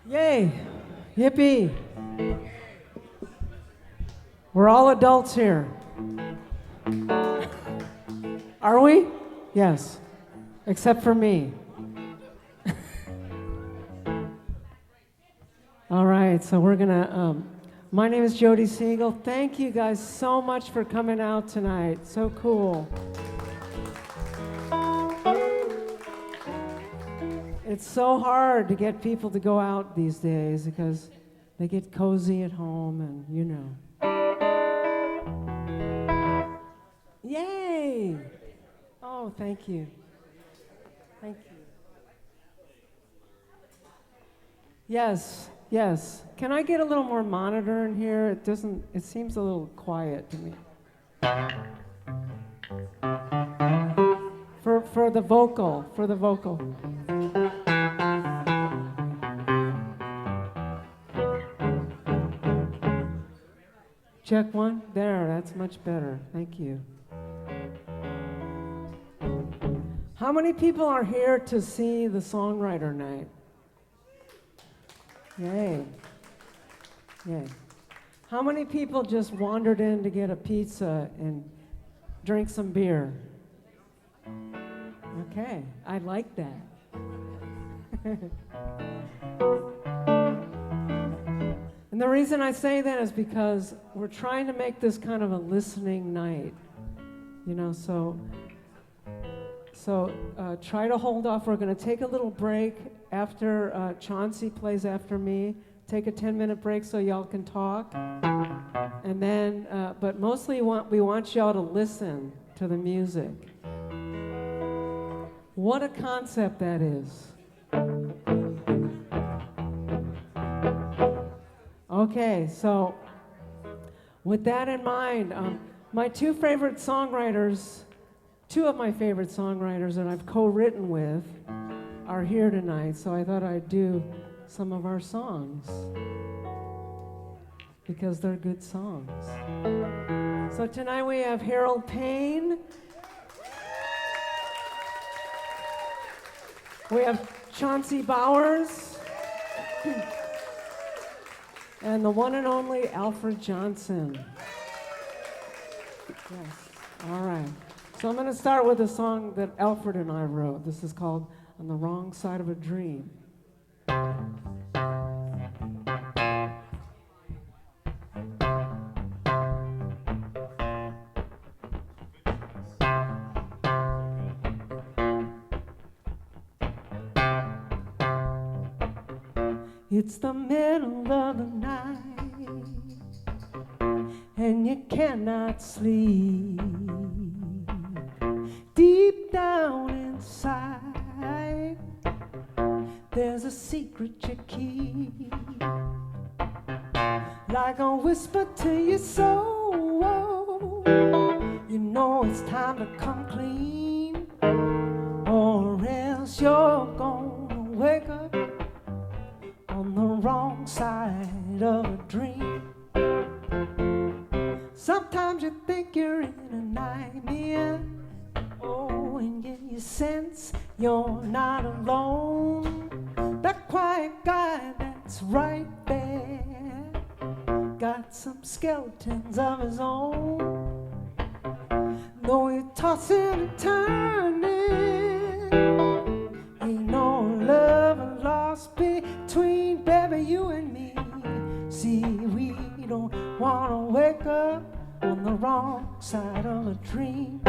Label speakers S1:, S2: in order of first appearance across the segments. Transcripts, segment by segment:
S1: Yay! Yippee! We're all adults here. Are we? Yes. Except for me. All right, so we're gonna, my name is Jodi Siegel. Thank you guys so much for coming out tonight. So cool. It's so hard to get people to go out these days because they get cozy at home and you know. Yay! Oh, thank you. Thank you. Yes, yes. Can I get a little more monitor in here? It seems a little quiet to me. For the vocal. Check one. There, that's much better. Thank you. How many people are here to see the Songwriter night? Yay. Yay. How many people just wandered in to get a pizza and drink some beer? Okay, I like that. And the reason I say that is because we're trying to make this kind of a listening night. You know, so try to hold off. We're going to take a little break after Chauncey plays after me. Take a 10-minute break so y'all can talk. And then, but mostly we want y'all to listen to the music. What a concept that is. Okay, so with that in mind, my two of my favorite songwriters that I've co-written with are here tonight, so I thought I'd do some of our songs because they're good songs. So tonight we have Payne. We have Chauncey Bowers. And the one and only Alfred Johnson. Yes, all right. So I'm going to start with a song that Alfred and I wrote. This is called On the Wrong Side of a Dream. It's the middle of the night and you cannot sleep. Deep down inside there's a secret you keep, like a whisper to your soul. You know it's time to come clean, or else you're gonna wake up on the wrong side of a dream. Sometimes you think you're in a nightmare, oh, and yet you sense you're not alone. That quiet guy that's right there got some skeletons of his own. Though you're tossing and turning, ain't no love lost between baby you and me. See, we don't wanna wake up on the wrong side of a dream.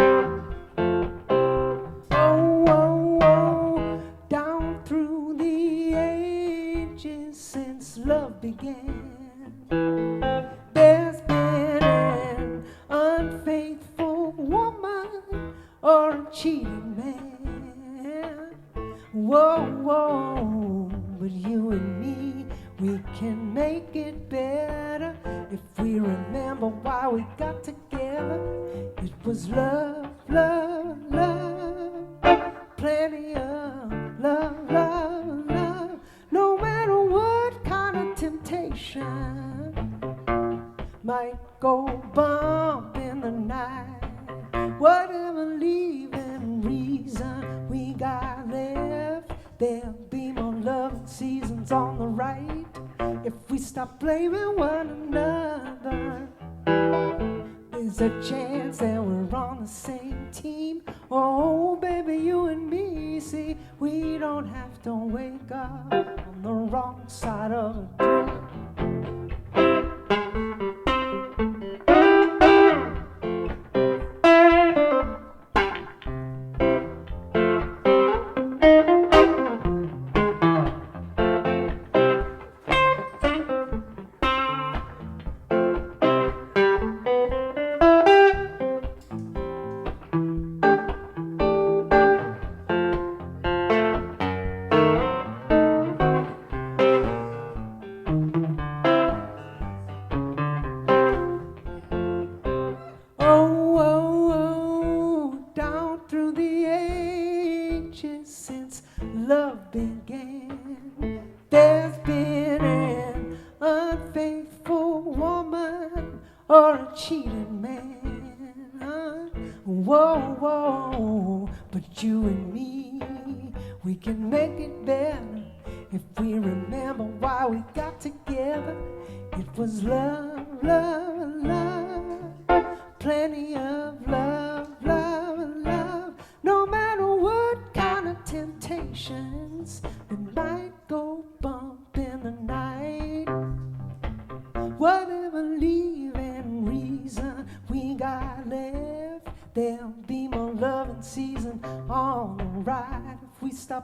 S1: Oh, oh, oh, down through the ages since love began, there's been an unfaithful woman or a cheating man. Whoa, whoa, but you and me, we can make it better if we remember why we got together. It was love, love, love, plenty of love, love, love. No matter what kind of temptation might go bump in the night, whatever leaving reason we got left, there'll be more love seasons one's on the right. If we stop blaming one another, there's a chance that we're on the same team. Oh, baby, you and me, see, we don't have to wake up on the wrong side of a dream.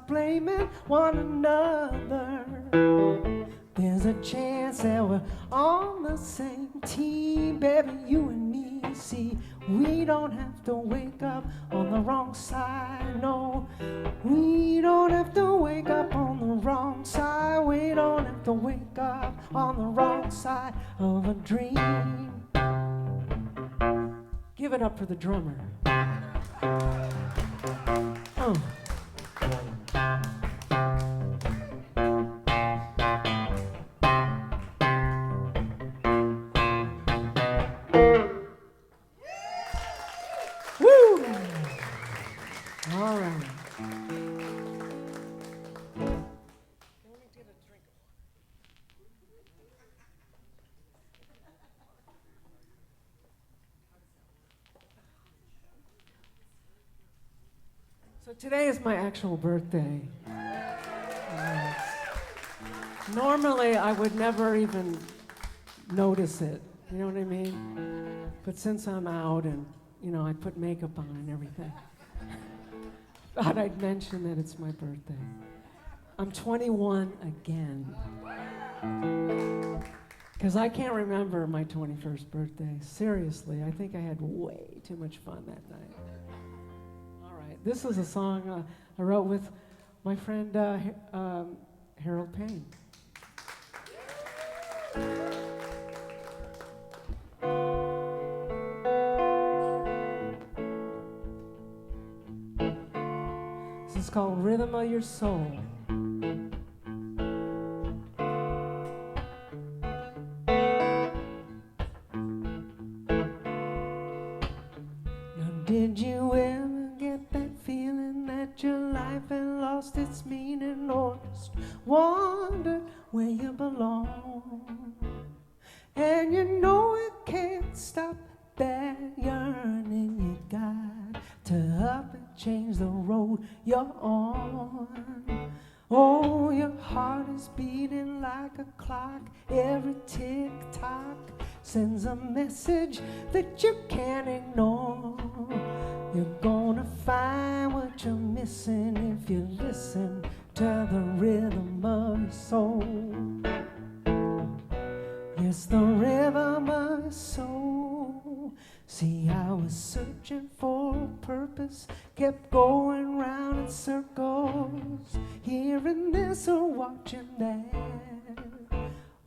S1: Blaming one another, there's a chance that we're on the same team. Baby, you and me, see, we don't have to wake up on the wrong side. No, we don't have to wake up on the wrong side. We don't have to wake up on the wrong side of a dream. Give it up for the drummer. So today is my actual birthday. Normally I would never even notice it, you know what I mean? But since I'm out and, you know, I put makeup on and everything, thought I'd mention that it's my birthday. I'm 21 again. Because I can't remember my 21st birthday. Seriously, I think I had way too much fun that night. This is a song I wrote with my friend Harold Payne. This is called Rhythm of Your Soul. Now, did you ever get that feeling that your life had lost its meaning, or just wondered where you belong? And you know it can't stop that yearning. You got to up and change the road you're on. Oh, your heart is beating like a clock. Every tick-tock sends a message that you can't ignore. You're gonna find what you're missing if you listen to the rhythm of your soul. Yes, the rhythm of your soul. See, I was searching for a purpose, kept going round in circles, hearing this or watching that.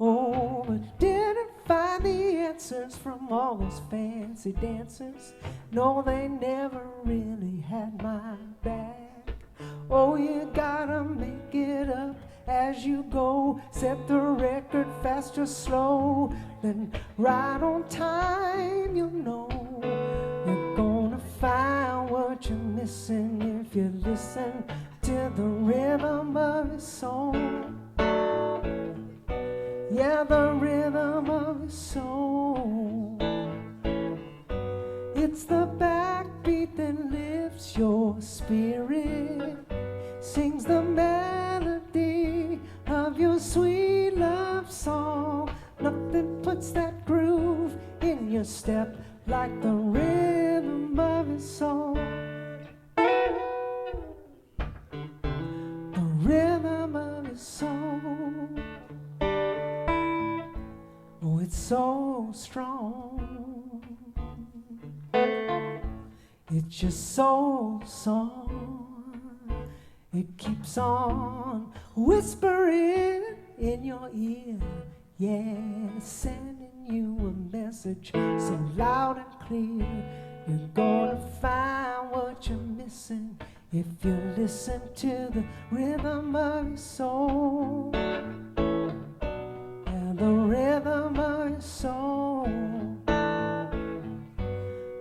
S1: Oh, but didn't find the answers from all those fancy dancers. No, they never really had my back. Oh, you gotta make it up as you go. Set the record fast or slow, then right on time, you'll know. You're gonna find what you're missing if you listen to the rhythm of your soul. Yeah, the rhythm of his soul. It's the backbeat that lifts your spirit, sings the melody of your sweet love song. Nothing puts that groove in your step like the rhythm of his soul. The rhythm of his soul. Oh, it's so strong. It's just soul song. It keeps on whispering in your ear. Yeah, sending you a message so loud and clear. You're gonna find what you're missing if you listen to the rhythm of your soul. Yeah, the rhythm of your soul.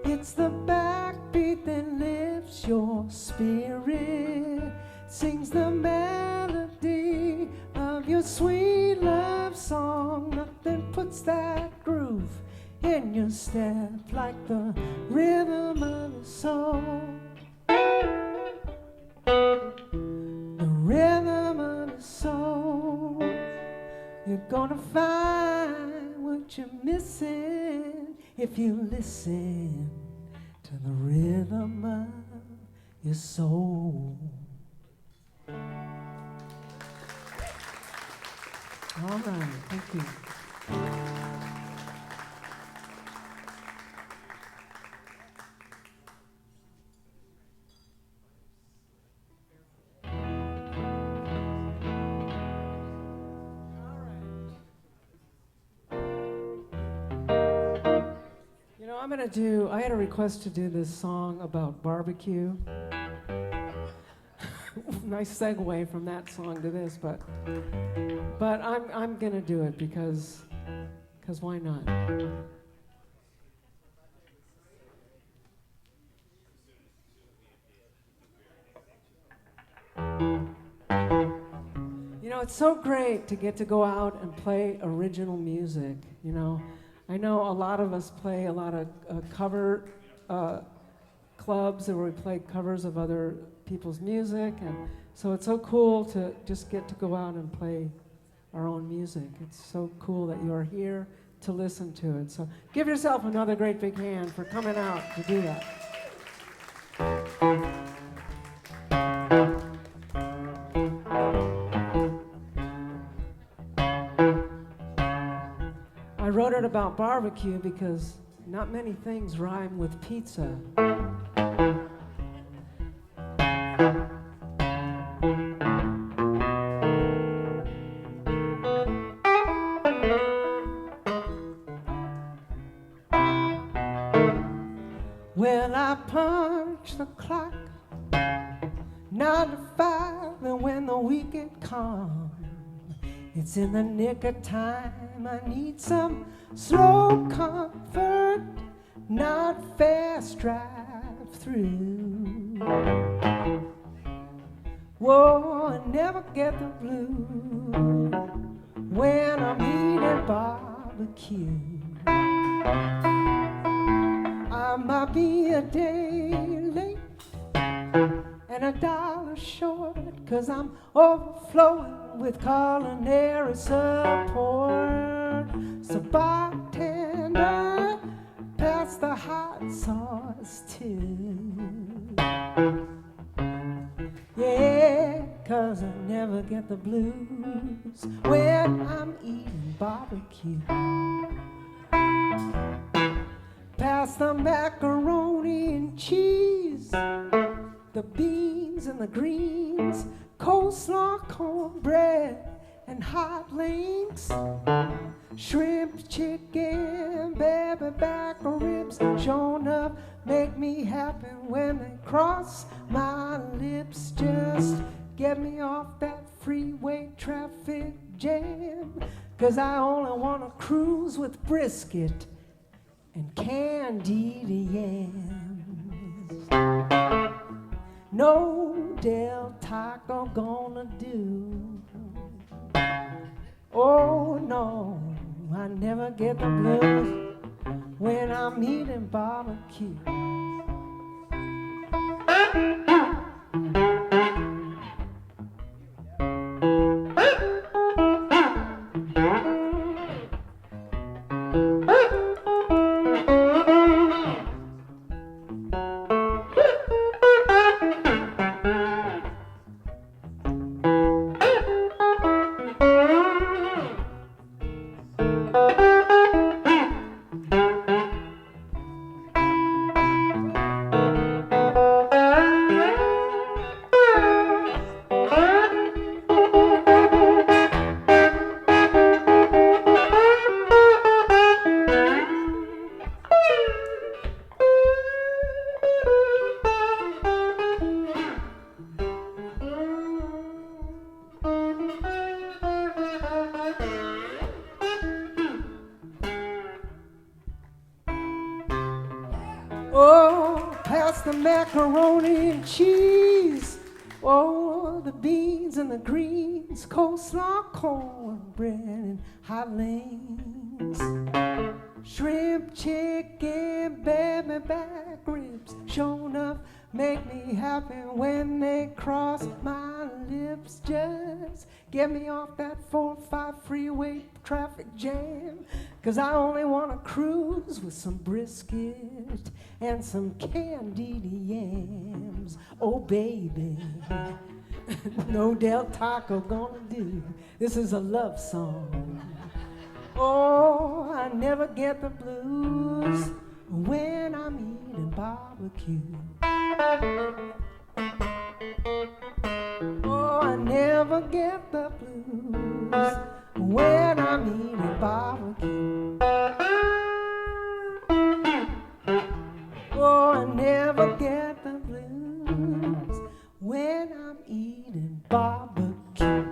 S1: It's the backbeat that lifts your spirit, sings the melody of your sweet love song. Nothing puts that groove in your step like the rhythm of your soul. The rhythm of your soul. You're gonna find what you're missing if you listen to the rhythm of your soul. All right, thank you. I had a request to do this song about barbecue. Nice segue from that song to this, but I'm gonna do it because why not? You know, it's so great to get to go out and play original music, you know. I know a lot of us play a lot of cover clubs where we play covers of other people's music, and so it's so cool to just get to go out and play our own music. It's so cool that you are here to listen to it. So give yourself another great big hand for coming out to do that. I wrote it about barbecue because not many things rhyme with pizza. Well, I punch the clock 9 to 5, and when the weekend comes, it's in the nick of time. I need some slow comfort, not fast drive through. Whoa, I never get the blues when I'm eating barbecue. I might be a day late and $1 short, 'cause I'm overflowing with culinary support. So bartender, pass the hot sauce too. Yeah, 'cause I never get the blues when I'm eating barbecue. Pass the macaroni and cheese, the beans and the greens, coleslaw, cornbread, and hot links, shrimp, chicken, baby back ribs. Sure enough, make me happy when they cross my lips. Just get me off that freeway traffic jam, 'cause I only want to cruise with brisket and candied yams. No Del Taco gonna do. Oh no, I never get the blues when I'm eating barbecue. Oh, pass the macaroni and cheese. Oh, the beans and the greens, coleslaw, cornbread, and hot lanes. Shrimp, chicken, baby back ribs, sure enough make me happy when they cross my lips. Just get me off that 4-5 freeway traffic jam, 'cause I only want to cruise with some brisket and some candied yams. Oh baby, no Del Taco gonna do. This is a love song. Oh, I never get the blues when I'm eating barbecue. Oh, I never get the blues when I'm eating barbecue. Oh, I never get the blues when I'm eating barbecue.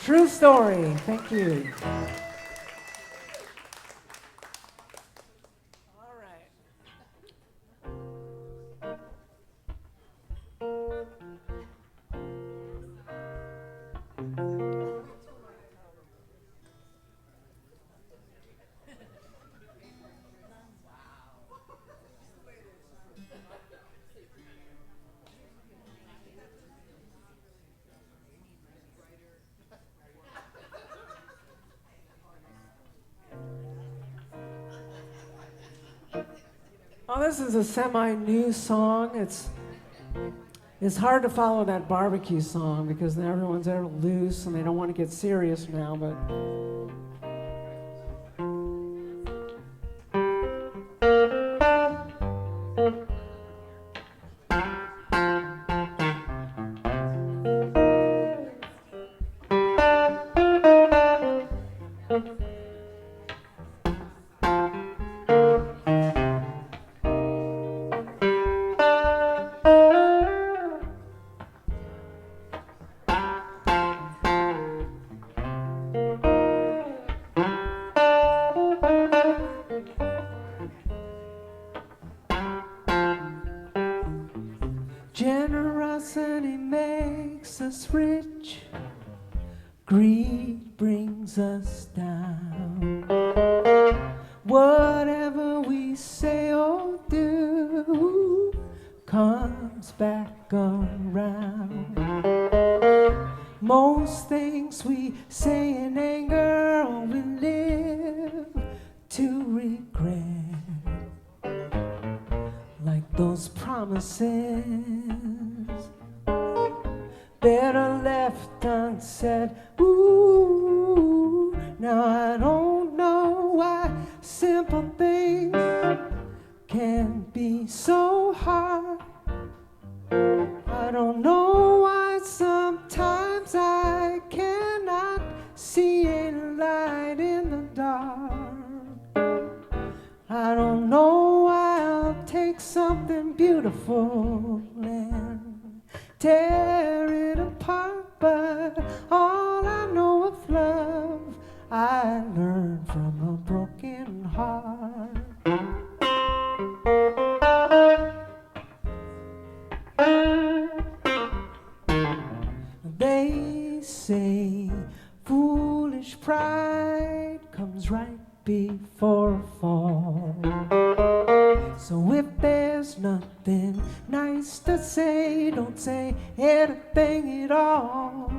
S1: True story. Thank you. All right. Oh, this is a semi-new song. It's hard to follow that barbecue song because everyone's there loose and they don't want to get serious now, but generosity makes us rich, greed brings us down. Whatever we say or do comes back around. Most things we say in anger we live to regret, like those promises better left unsaid. Ooh, now I don't know why simple things can be so hard. I don't know why sometimes I cannot see a light in the dark. I don't know why I'll take something beautiful and tear it apart, but all I know of love I learned from a broken heart. say foolish pride comes right before a fall. So if there's nothing nice to say, don't say anything at all.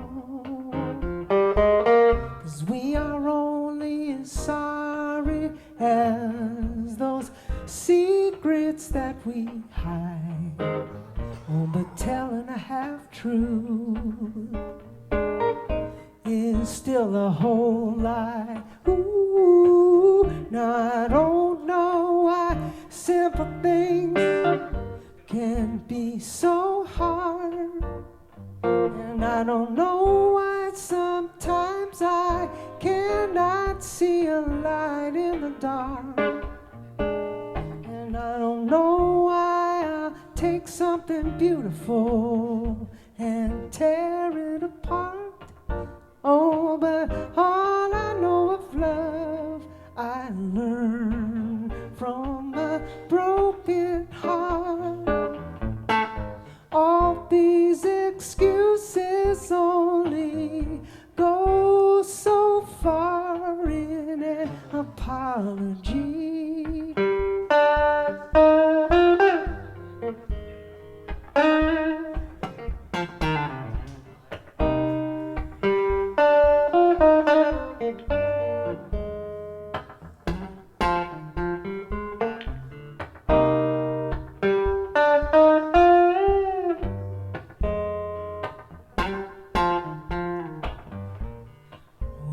S1: 'Cause we are only as sorry as those secrets that we hide. Oh, but telling a half-truth is still a whole lie. Ooh, now I don't know why simple things can be so hard. And I don't know why sometimes I cannot see a light in the dark. And I don't know why I'll take something beautiful and tear it apart. Oh, but all I know of love I learned from a broken heart. All these excuses only go so far in an apology.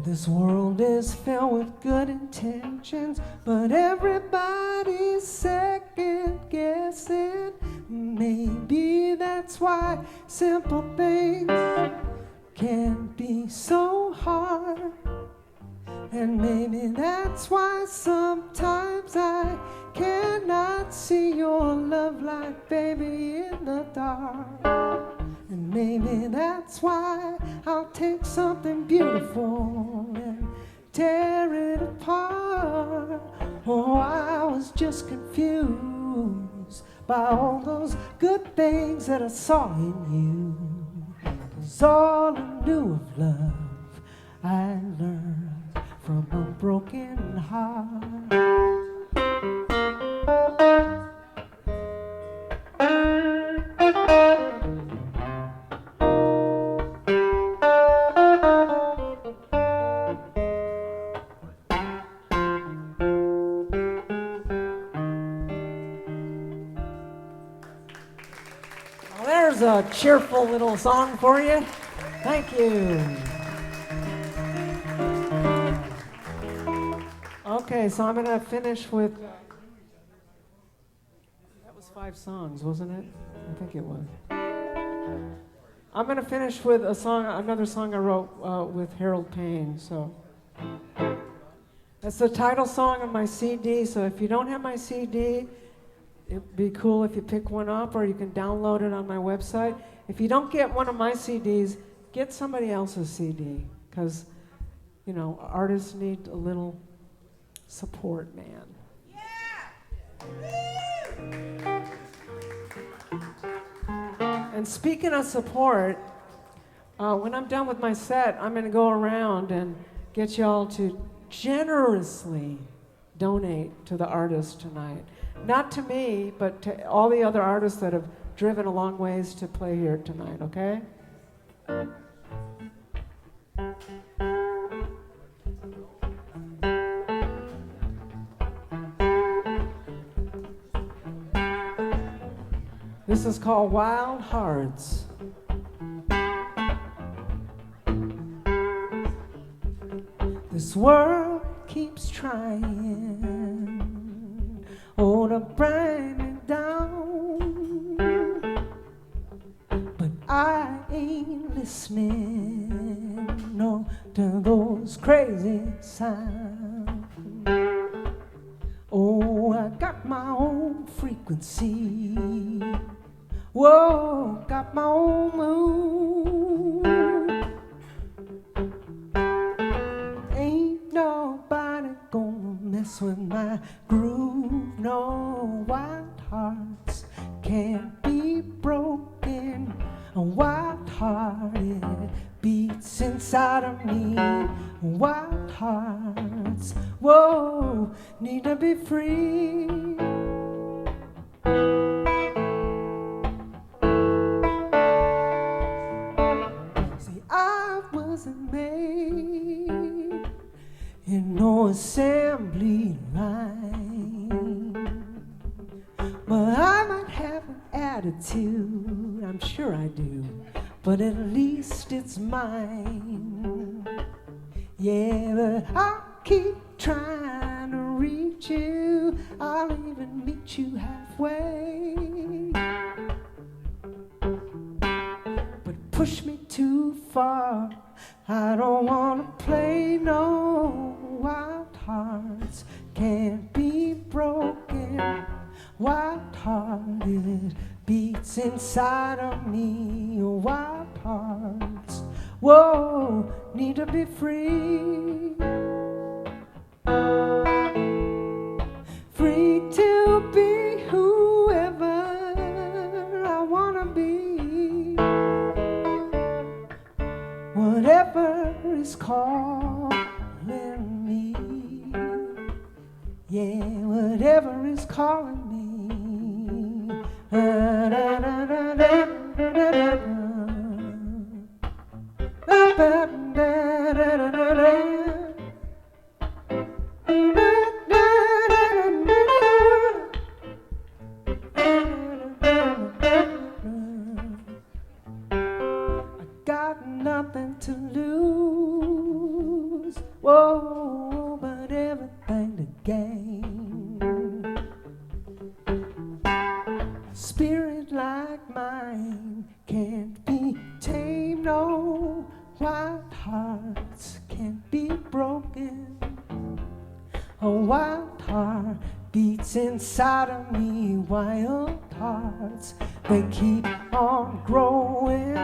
S1: This world is filled with good intentions, but everybody's second guessing. Maybe that's why simple things can be so hard. And maybe that's why sometimes I cannot see your love light, baby, in the dark. And maybe that's why I'll take something beautiful and tear it apart. Oh, I was just confused by all those good things that I saw in you. 'Cause all I knew of love I learned from a broken heart. A cheerful little song for you. Thank you. Okay, so I'm going to finish with... That was 5 songs, wasn't it? I think it was. I'm going to finish with a song, another song I wrote with Harold Payne. So that's the title song of my CD. So if you don't have my CD, it'd be cool if you pick one up, or you can download it on my website. If you don't get one of my CDs, get somebody else's CD, because, you know, artists need a little support, man. Yeah! And speaking of support, when I'm done with my set, I'm going to go around and get y'all to generously donate to the artist tonight. Not to me, but to all the other artists that have driven a long ways to play here tonight, okay? This is called Wild Hearts. This world keeps trying, oh, to bring me down, but I ain't listening, no, to those crazy sounds. Oh, I got my own frequency, whoa, got my own mood. Ain't nobody gonna mess with my groove. No, wild hearts can't be broken. A wild heart, it beats inside. inside of me. Wild hearts, whoa, need to be free. See, I wasn't made in no assembly line, but I might have an attitude, I'm sure I do, but at least it's mine. Yeah, but I'll keep trying to reach you, I'll even meet you halfway. But push me too far, I don't wanna play no. Wild hearts can't be broken. Wild hearted beats inside of me. Wild hearts, whoa, need to be free. Free to be whoever I wanna be. Whatever is calling me, yeah, whatever is calling me. I got nothing to lose, whoa, but everything to gain. Spirit like mine can't be tamed, no. Wild hearts can't be broken. A wild heart beats inside of me. Wild hearts, they keep on growing.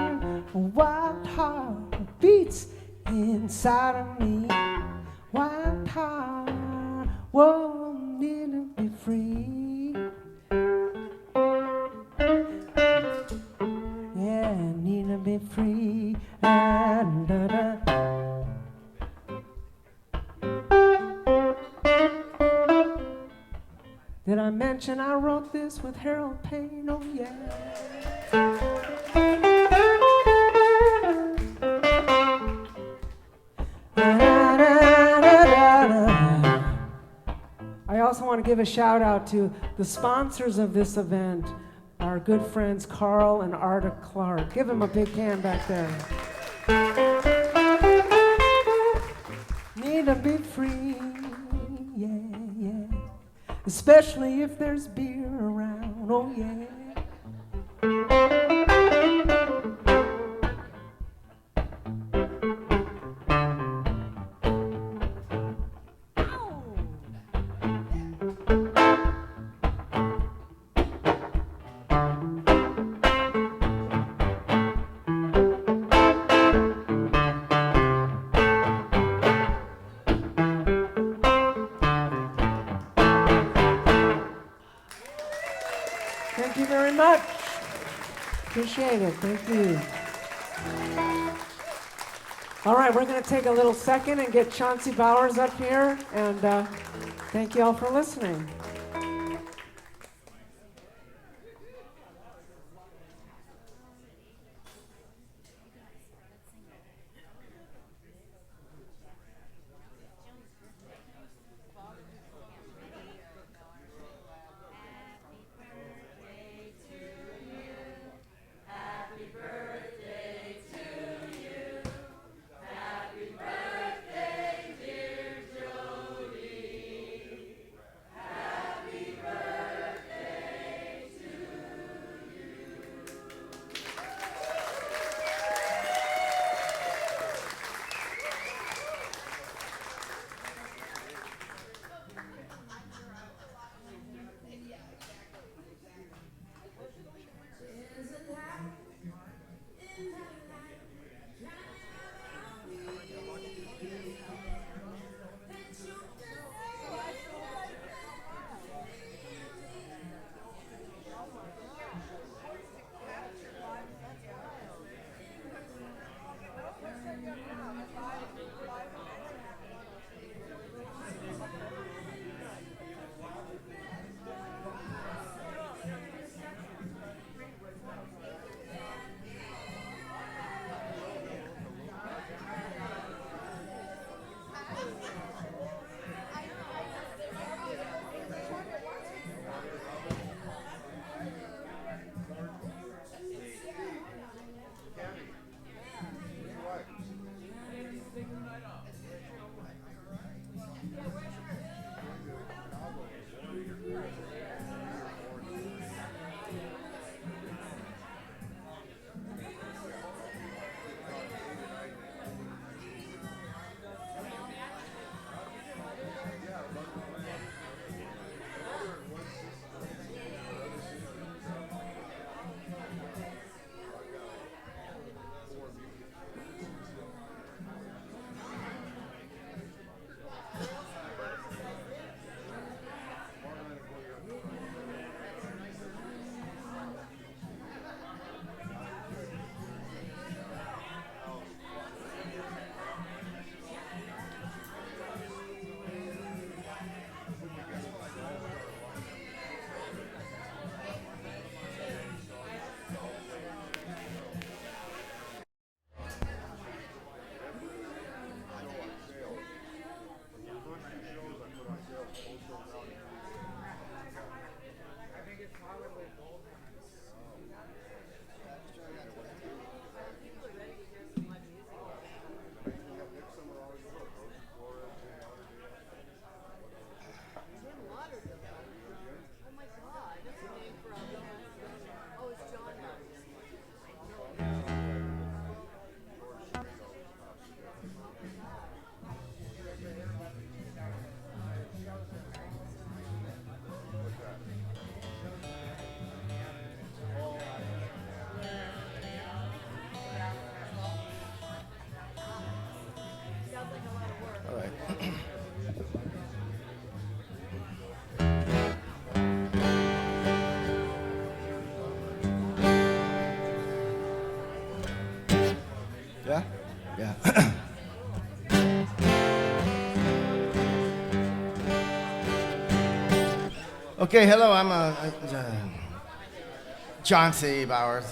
S1: A wild heart beats inside of me. Wild heart, whoa, need to be free. Yeah, need to be free. Did I mention I wrote this with Harold Payne? Oh yeah. I also want to give a shout out to the sponsors of this event, our good friends Carl and Arda Clark. Give them a big hand back there. Need to be free, yeah, yeah. Especially if there's beer around, oh yeah. Thank you very much. Appreciate it. Thank you. All right, we're going to take a little second and get Chauncey Bowers up here, and thank you all for listening.
S2: Happy Yeah? Yeah. Okay, hello, I'm Chauncey Bowers.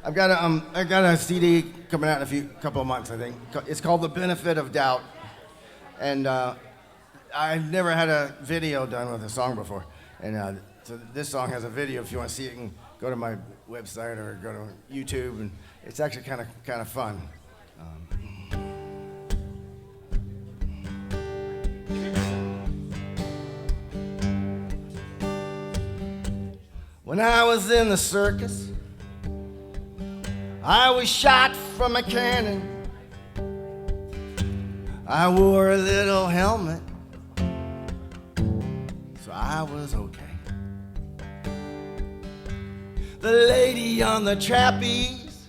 S2: I've got a CD coming out in couple of months, I think. It's called The Benefit of Doubt. And I've never had a video done with a song before. And so this song has a video. If you want to see it, you can go to my website or go to YouTube. And it's actually kind of fun. When I was in the circus, I was shot from a cannon. I wore a little helmet, so I was okay. The lady on the trapeze,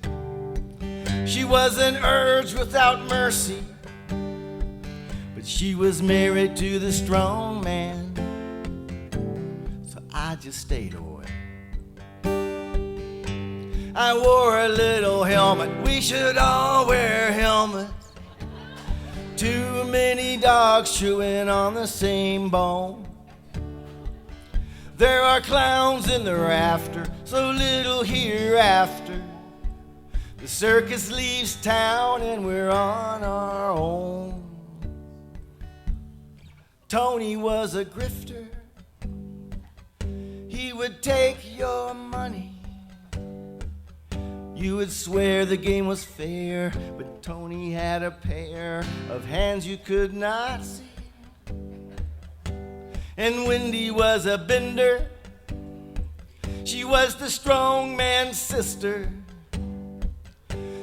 S2: she was an urge without mercy, but she was married to the strong man, so I just stayed away. I wore a little helmet, we should all wear helmets. Too many dogs chewing on the same bone. There are clowns in the rafter, so little hereafter. The circus leaves town and we're on our own. Tony was a grifter. He would take your money. You would swear the game was fair, but Tony had a pair of hands you could not see. And Wendy was a bender. She was the strong man's sister.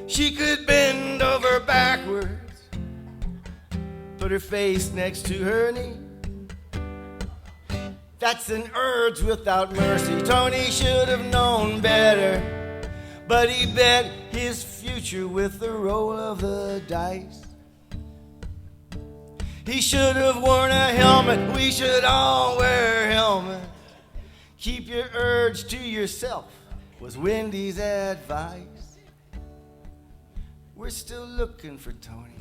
S2: She could bend over backwards, put her face next to her knee. That's an urge without mercy. Tony should have known better, but he bet his future with the roll of the dice. He should have worn a helmet. We should all wear helmets. Keep your urge to yourself was Wendy's advice. We're still looking for Tony.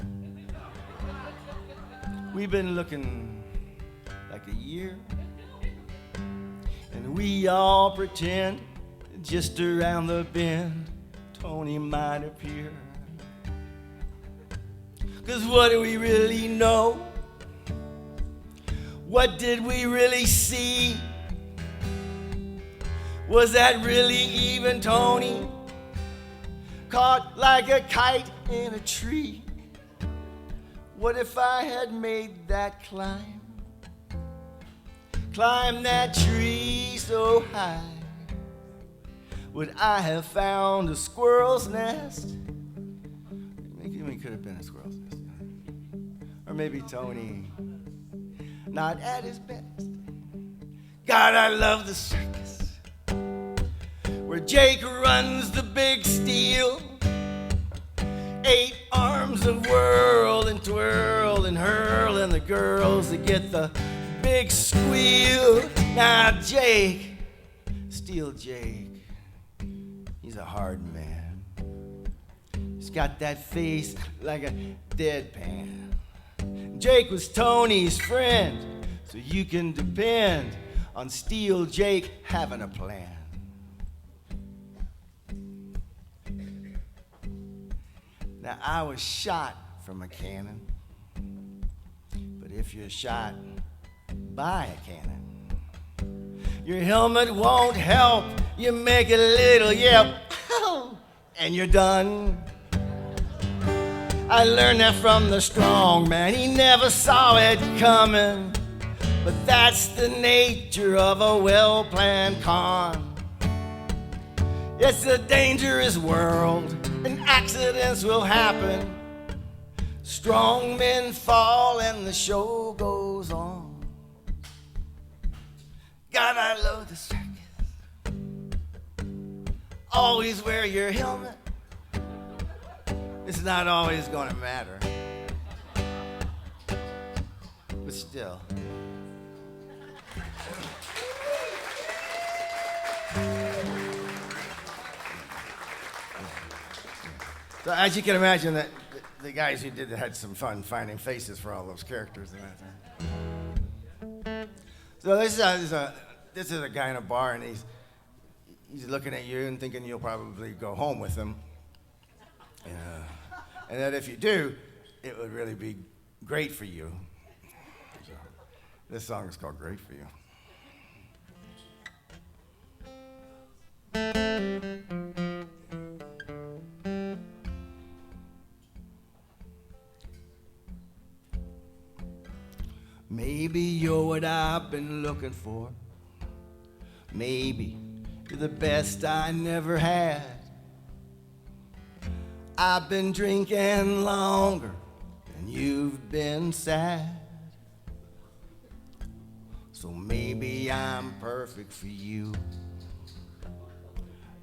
S2: We've been looking like a year, and we all pretend just around the bend Tony might appear. 'Cause what do we really know? What did we really see? Was that really even Tony? Caught like a kite in a tree. What if I had made that climb? Climb that tree so high. Would I have found a squirrel's nest? Maybe it could have been a squirrel's nest. Or maybe Tony, not at his best. God, I love the circus, where Jake runs the big steel. 8 arms of whirl and twirl and hurl, and the girls that get the big squeal. Now Jake, Steel Jake, he's a hard man. He's got that face like a deadpan. Jake was Tony's friend, so you can depend on Steel Jake having a plan. Now, I was shot from a cannon, but if you're shot by a cannon, your helmet won't help. You make a little yelp, and you're done. I learned that from the strong man. He never saw it coming, but that's the nature of a well-planned con. It's a dangerous world, and accidents will happen. Strong men fall and the show goes on. God, I love the circus. Always wear your helmet. It's not always gonna matter, but still. So as you can imagine, that the guys who did it had some fun finding faces for all those characters and that. So this is a guy in a bar, and he's looking at you and thinking you'll probably go home with him. And that if you do, it would really be great for you. So this song is called Great for You. Maybe you're what I've been looking for. Maybe you're the best I never had. I've been drinking longer than you've been sad. So maybe I'm perfect for you.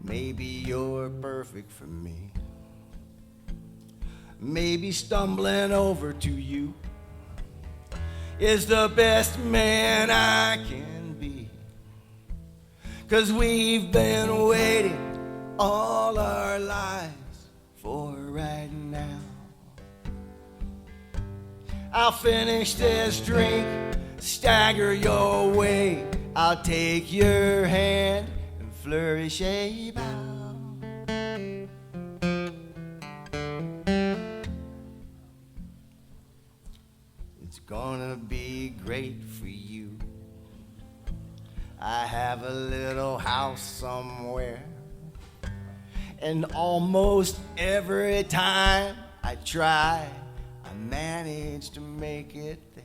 S2: Maybe you're perfect for me. Maybe stumbling over to you is the best man I can be. 'Cause we've been waiting all our lives for right now. I'll finish this drink, stagger your way. I'll take your hand and flourish a bow. It's gonna be great for you. I have a little house somewhere, and almost every time I try, I manage to make it there.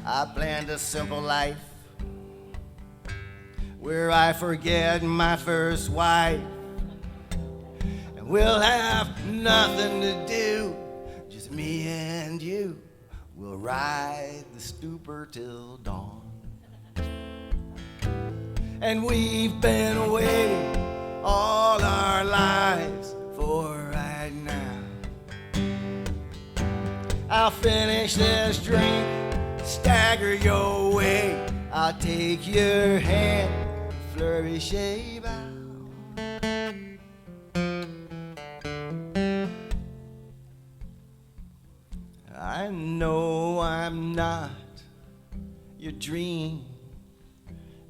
S2: I planned a simple life where I forget my first wife, and we'll have nothing to do, just me and you. We'll ride the stupor till dawn. And we've been waiting all our lives for right now. I'll finish this drink, stagger your way. I'll take your hand, flourish a bow. I know I'm not your dream,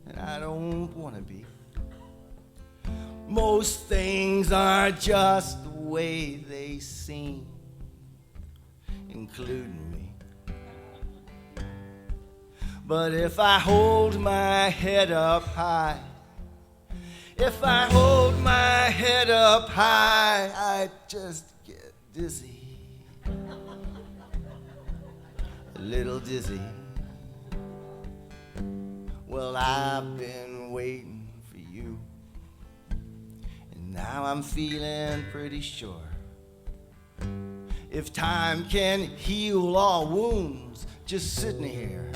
S2: and I don't want to be. Most things are just the way they seem, including me. But if I hold my head up high, if I hold my head up high, I just get dizzy, a little dizzy. Well, I've been waiting for you, and now I'm feeling pretty sure if time can heal all wounds, just sitting here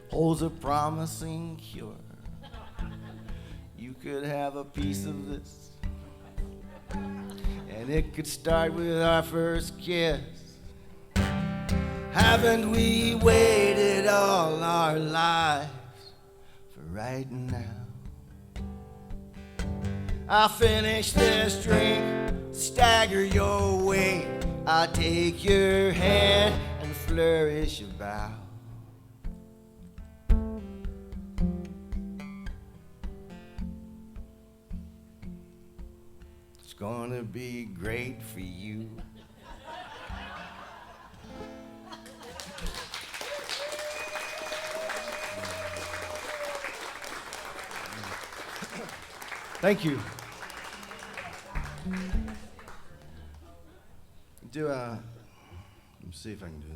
S2: holds a promising cure. You could have a piece of this, and it could start with our first kiss. Haven't we waited all our lives for right now? I'll finish this drink, stagger your way. I'll take your hand and flourish a bow. It's gonna be great for you. Thank you. Let me see if I can do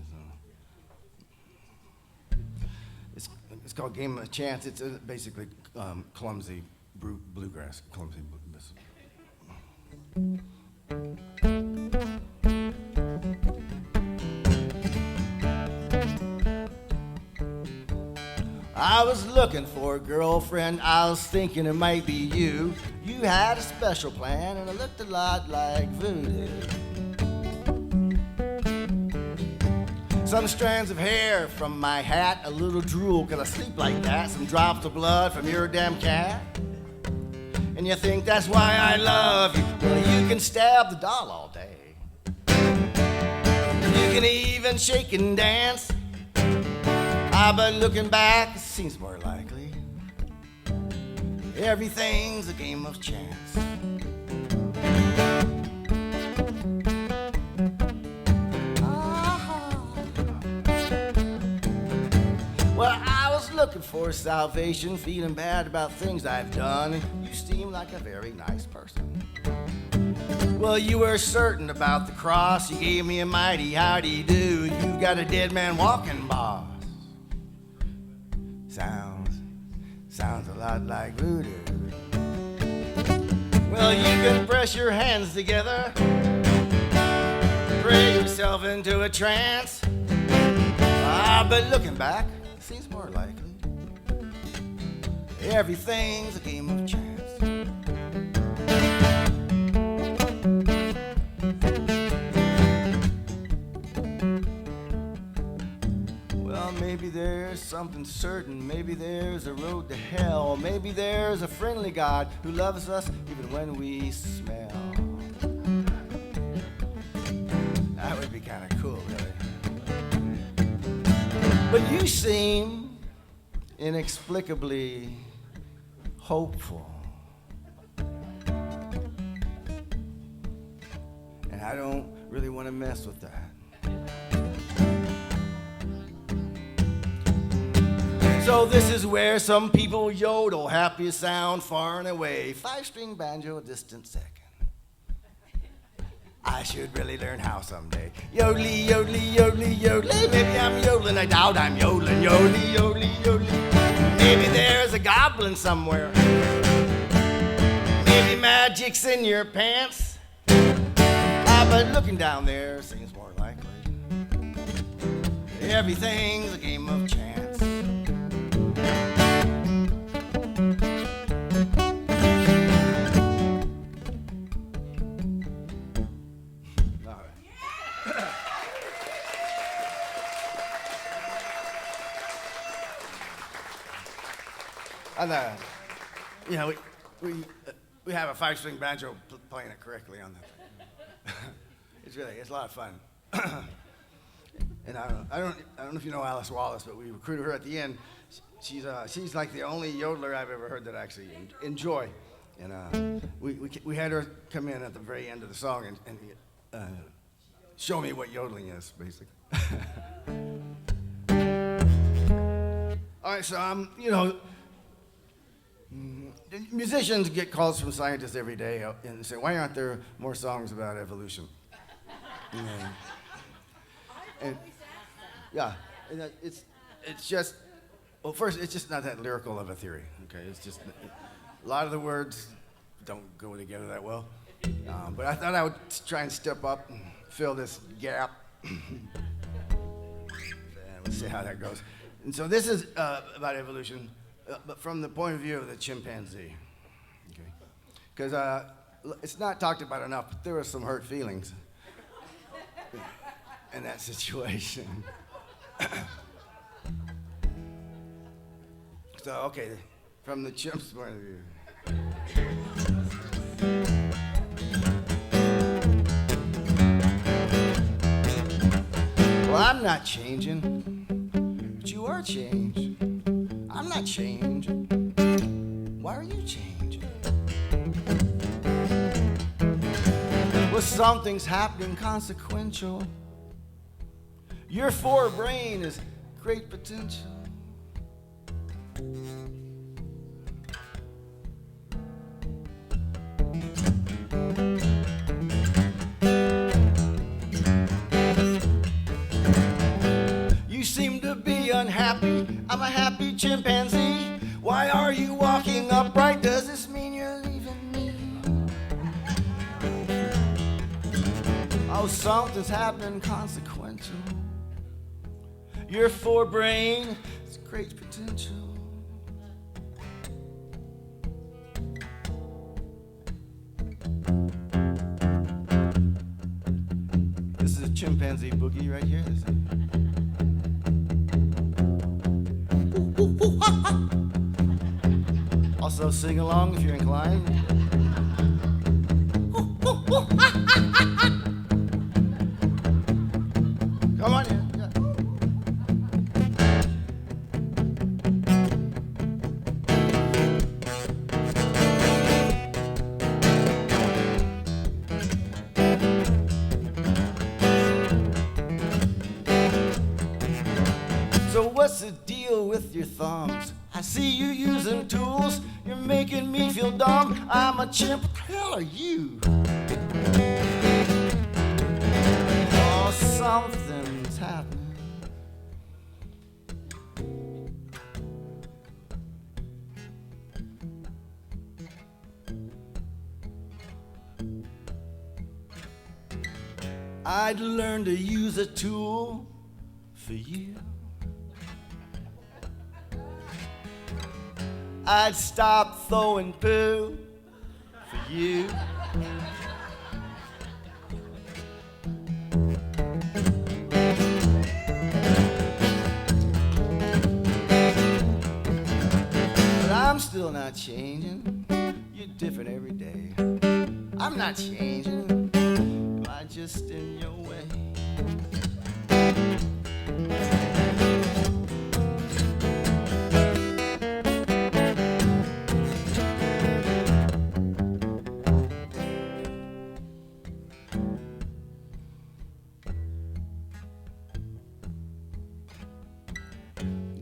S2: this. It's called Game of Chance. It's basically clumsy bluegrass. Clumsy bluegrass. I was looking for a girlfriend, I was thinking it might be you. You had a special plan and it looked a lot like voodoo. Some strands of hair from my hat, a little drool, 'cause I sleep like that, some drops of blood from your damn cat. And you think that's why I love you. Well, you can can stab the doll all day. You can even shake and dance. But looking back, it seems more likely everything's a game of chance. Well, I was looking for salvation, feeling bad about things I've done, and you seem like a very nice person. Well, you were certain about the cross, you gave me a mighty howdy do. You've got a dead man walking, boss. Sounds a lot like voodoo. Well, you can press your hands together, pray yourself into a trance. But looking back, it seems more likely everything's a game of chance. Maybe there's something certain, maybe there's a road to hell, maybe there's a friendly God who loves us even when we smell. That would be kind of cool, really. But you seem inexplicably hopeful. And I don't really want to mess with that. So this is where some people yodel, happiest sound far and away. 5-string banjo, a distant second. I should really learn how someday. Yodely, yodely, yodely, yodely. Maybe I'm yodeling, I doubt I'm yodeling. Yodely, yodely, yodely. Maybe there's a goblin somewhere. Maybe magic's in your pants. But looking down there seems more likely everything's a game of chance. And you know, we have a 5-string banjo playing it correctly on that. It's a lot of fun. And I don't know if you know Alice Wallace, but we recruited her at the end. She's like the only yodeler I've ever heard that I actually enjoy. And we had her come in at the very end of the song and show me what yodeling is, basically. All right, so you know. Musicians get calls from scientists every day and say, why aren't there more songs about evolution? And it's just, well, first, it's just not that lyrical of a theory, okay? It's just, a lot of the words don't go together that well. But I thought I would try and step up and fill this gap. And we'll see how that goes. And so this is about evolution. But from the point of view of the chimpanzee, okay? Because it's not talked about enough, but there were some hurt feelings in that situation. So, okay, from the chimp's point of view. Well, I'm not changing, but you are changed. I'm not changing. Why are you changing? Well, something's happening consequential. Your forebrain is great potential. You seem to be unhappy. I'm a happy chimpanzee. Why are you walking upright? Does this mean you're leaving me? Oh, something's happening consequential. Your forebrain is great potential. This is a chimpanzee boogie right here. Also, sing along if you're inclined. Come on in. So what's the deal with your thumbs? I see you using tools. You're making me feel dumb. I'm a chimp. What the hell are you? Oh, something's happening. I'd learn to use a tool for you. I'd stop throwing poo for you. But I'm still not changing. You're different every day. I'm not changing. Am I just in your way?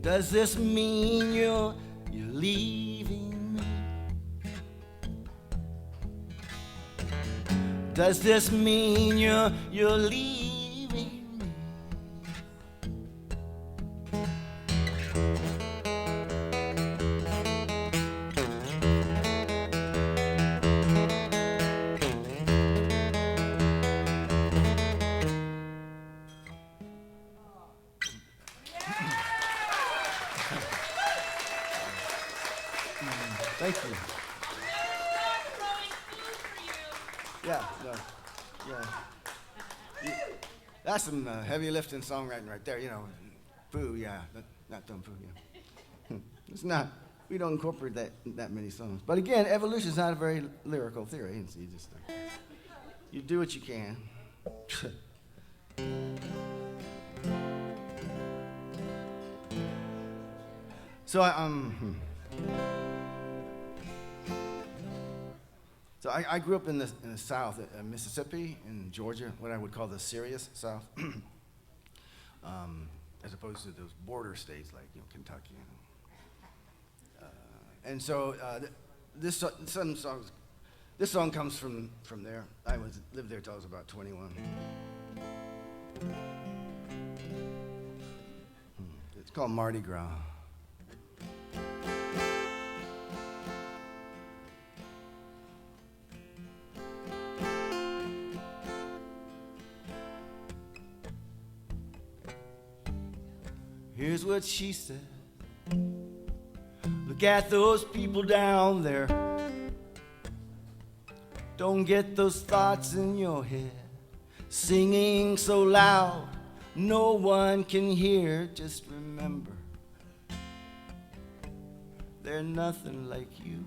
S2: Does this mean you're leaving me? Does this mean you're leaving me? Thank you. Yeah, no, yeah. That's some heavy lifting songwriting right there, you know. Poo, yeah, not dumb poo, yeah. It's not. We don't incorporate that many songs. But again, evolution's not a very lyrical theory. So you just you do what you can. So I grew up in the South, Mississippi and Georgia, what I would call the serious South, as opposed to those border states like Kentucky. And so this song comes from there. I lived there till I was about 21. It's called Mardi Gras. Here's what she said. Look at those people down there. Don't get those thoughts in your head. Singing so loud, no one can hear. Just remember, they're nothing like you.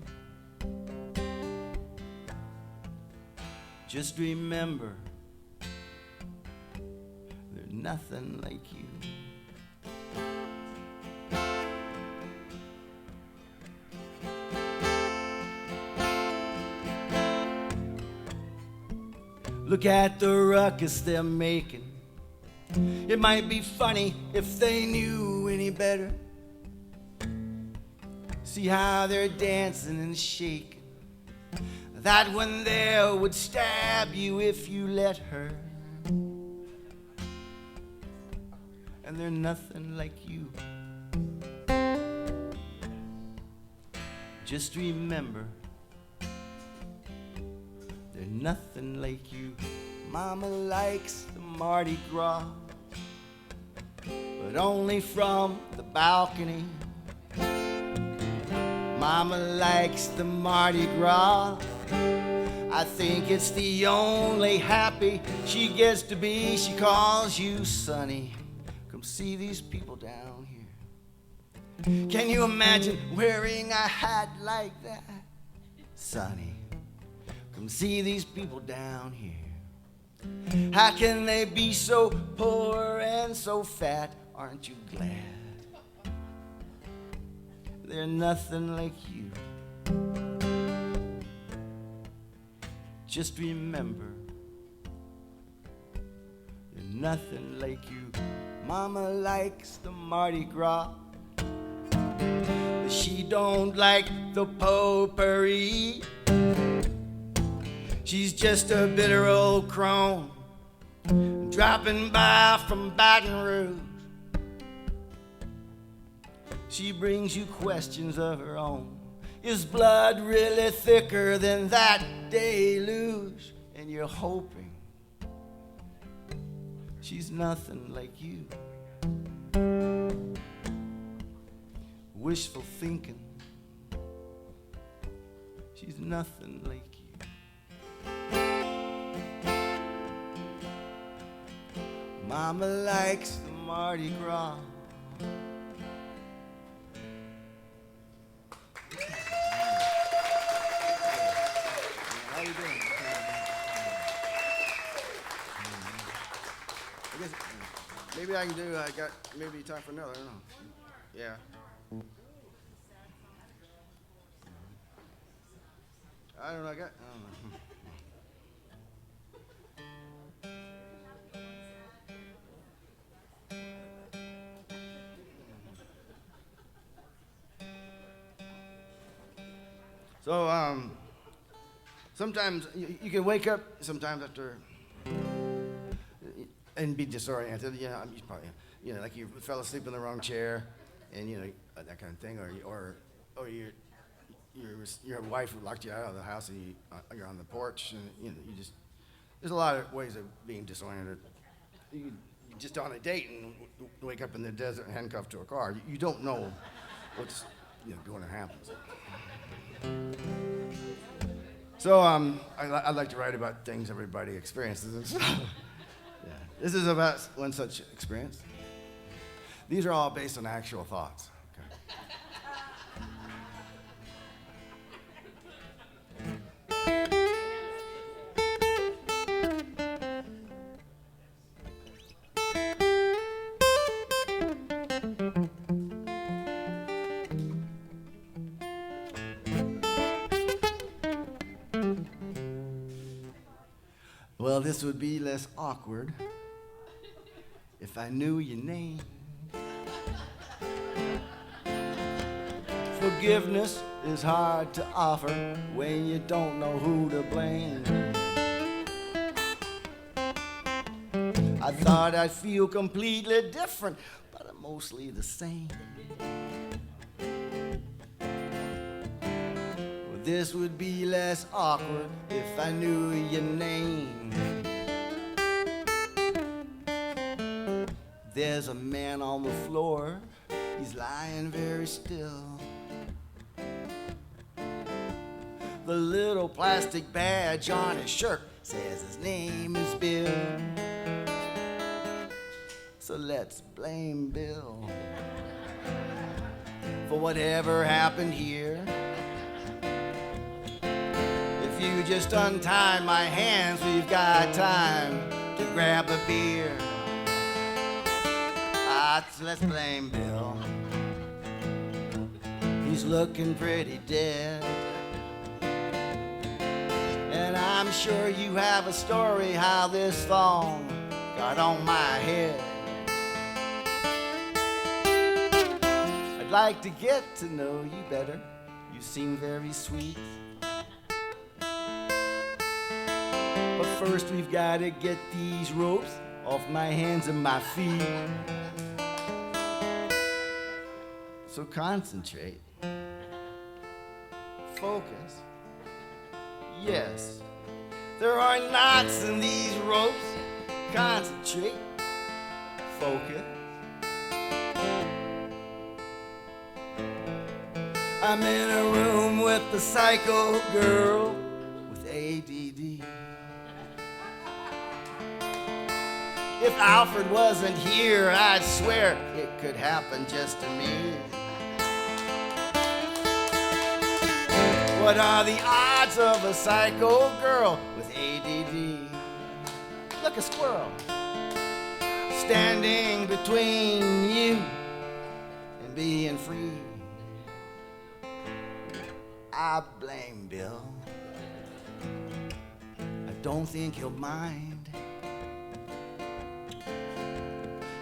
S2: Just remember, they're nothing like you. Look at the ruckus they're making. It might be funny if they knew any better. See how they're dancing and shaking. That one there would stab you if you let her. And they're nothing like you. Just remember, they're nothing like you. Mama likes the Mardi Gras, but only from the balcony. Mama likes the Mardi Gras. I think it's the only happy she gets to be. She calls you Sonny. Come see these people down here. Can you imagine wearing a hat like that? Sonny, Come see these people down here. How can they be so poor and so fat? Aren't you glad? They're nothing like you. Just remember, they're nothing like you. Mama likes the Mardi Gras, but she don't like the potpourri. She's just a bitter old crone dropping by from Baton Rouge. She brings you questions of her own. Is blood really thicker than that deluge? And you're hoping she's nothing like you. Wishful thinking, she's nothing like you. Mama likes the Mardi Gras. How you doing? I guess maybe I can do. I got maybe time for another. I don't know. Yeah. I don't know. I don't know. So sometimes you can wake up sometimes after and be disoriented. You know, you probably, you know, like you fell asleep in the wrong chair, and you know that kind of thing, or your wife locked you out of the house and you're on the porch, and you know you just there's a lot of ways of being disoriented. You just on a date and wake up in the desert and handcuffed to a car. You don't know what's going to happen. So I like to write about things everybody experiences. And so, yeah. This is about one such experience. These are all based on actual thoughts. Okay. Well, this would be less awkward if I knew your name. Forgiveness is hard to offer when you don't know who to blame. I thought I'd feel completely different, but I'm mostly the same. Well, this would be less awkward if I knew your name. There's a man on the floor, he's lying very still. The little plastic badge on his shirt says his name is Bill. So let's blame Bill for whatever happened here. If you just untie my hands, we've got time to grab a beer. So let's blame Bill. He's looking pretty dead. And I'm sure you have a story how this song got on my head. I'd like to get to know you better. You seem very sweet. But first we've got to get these ropes off my hands and my feet. So concentrate, focus. Yes, there are knots in these ropes. Concentrate, focus. I'm in a room with the psycho girl with ADD. If Alfred wasn't here, I'd swear it could happen just to me. What are the odds of a psycho girl with ADD? Look, a squirrel standing between you and being free. I blame Bill. I don't think he'll mind.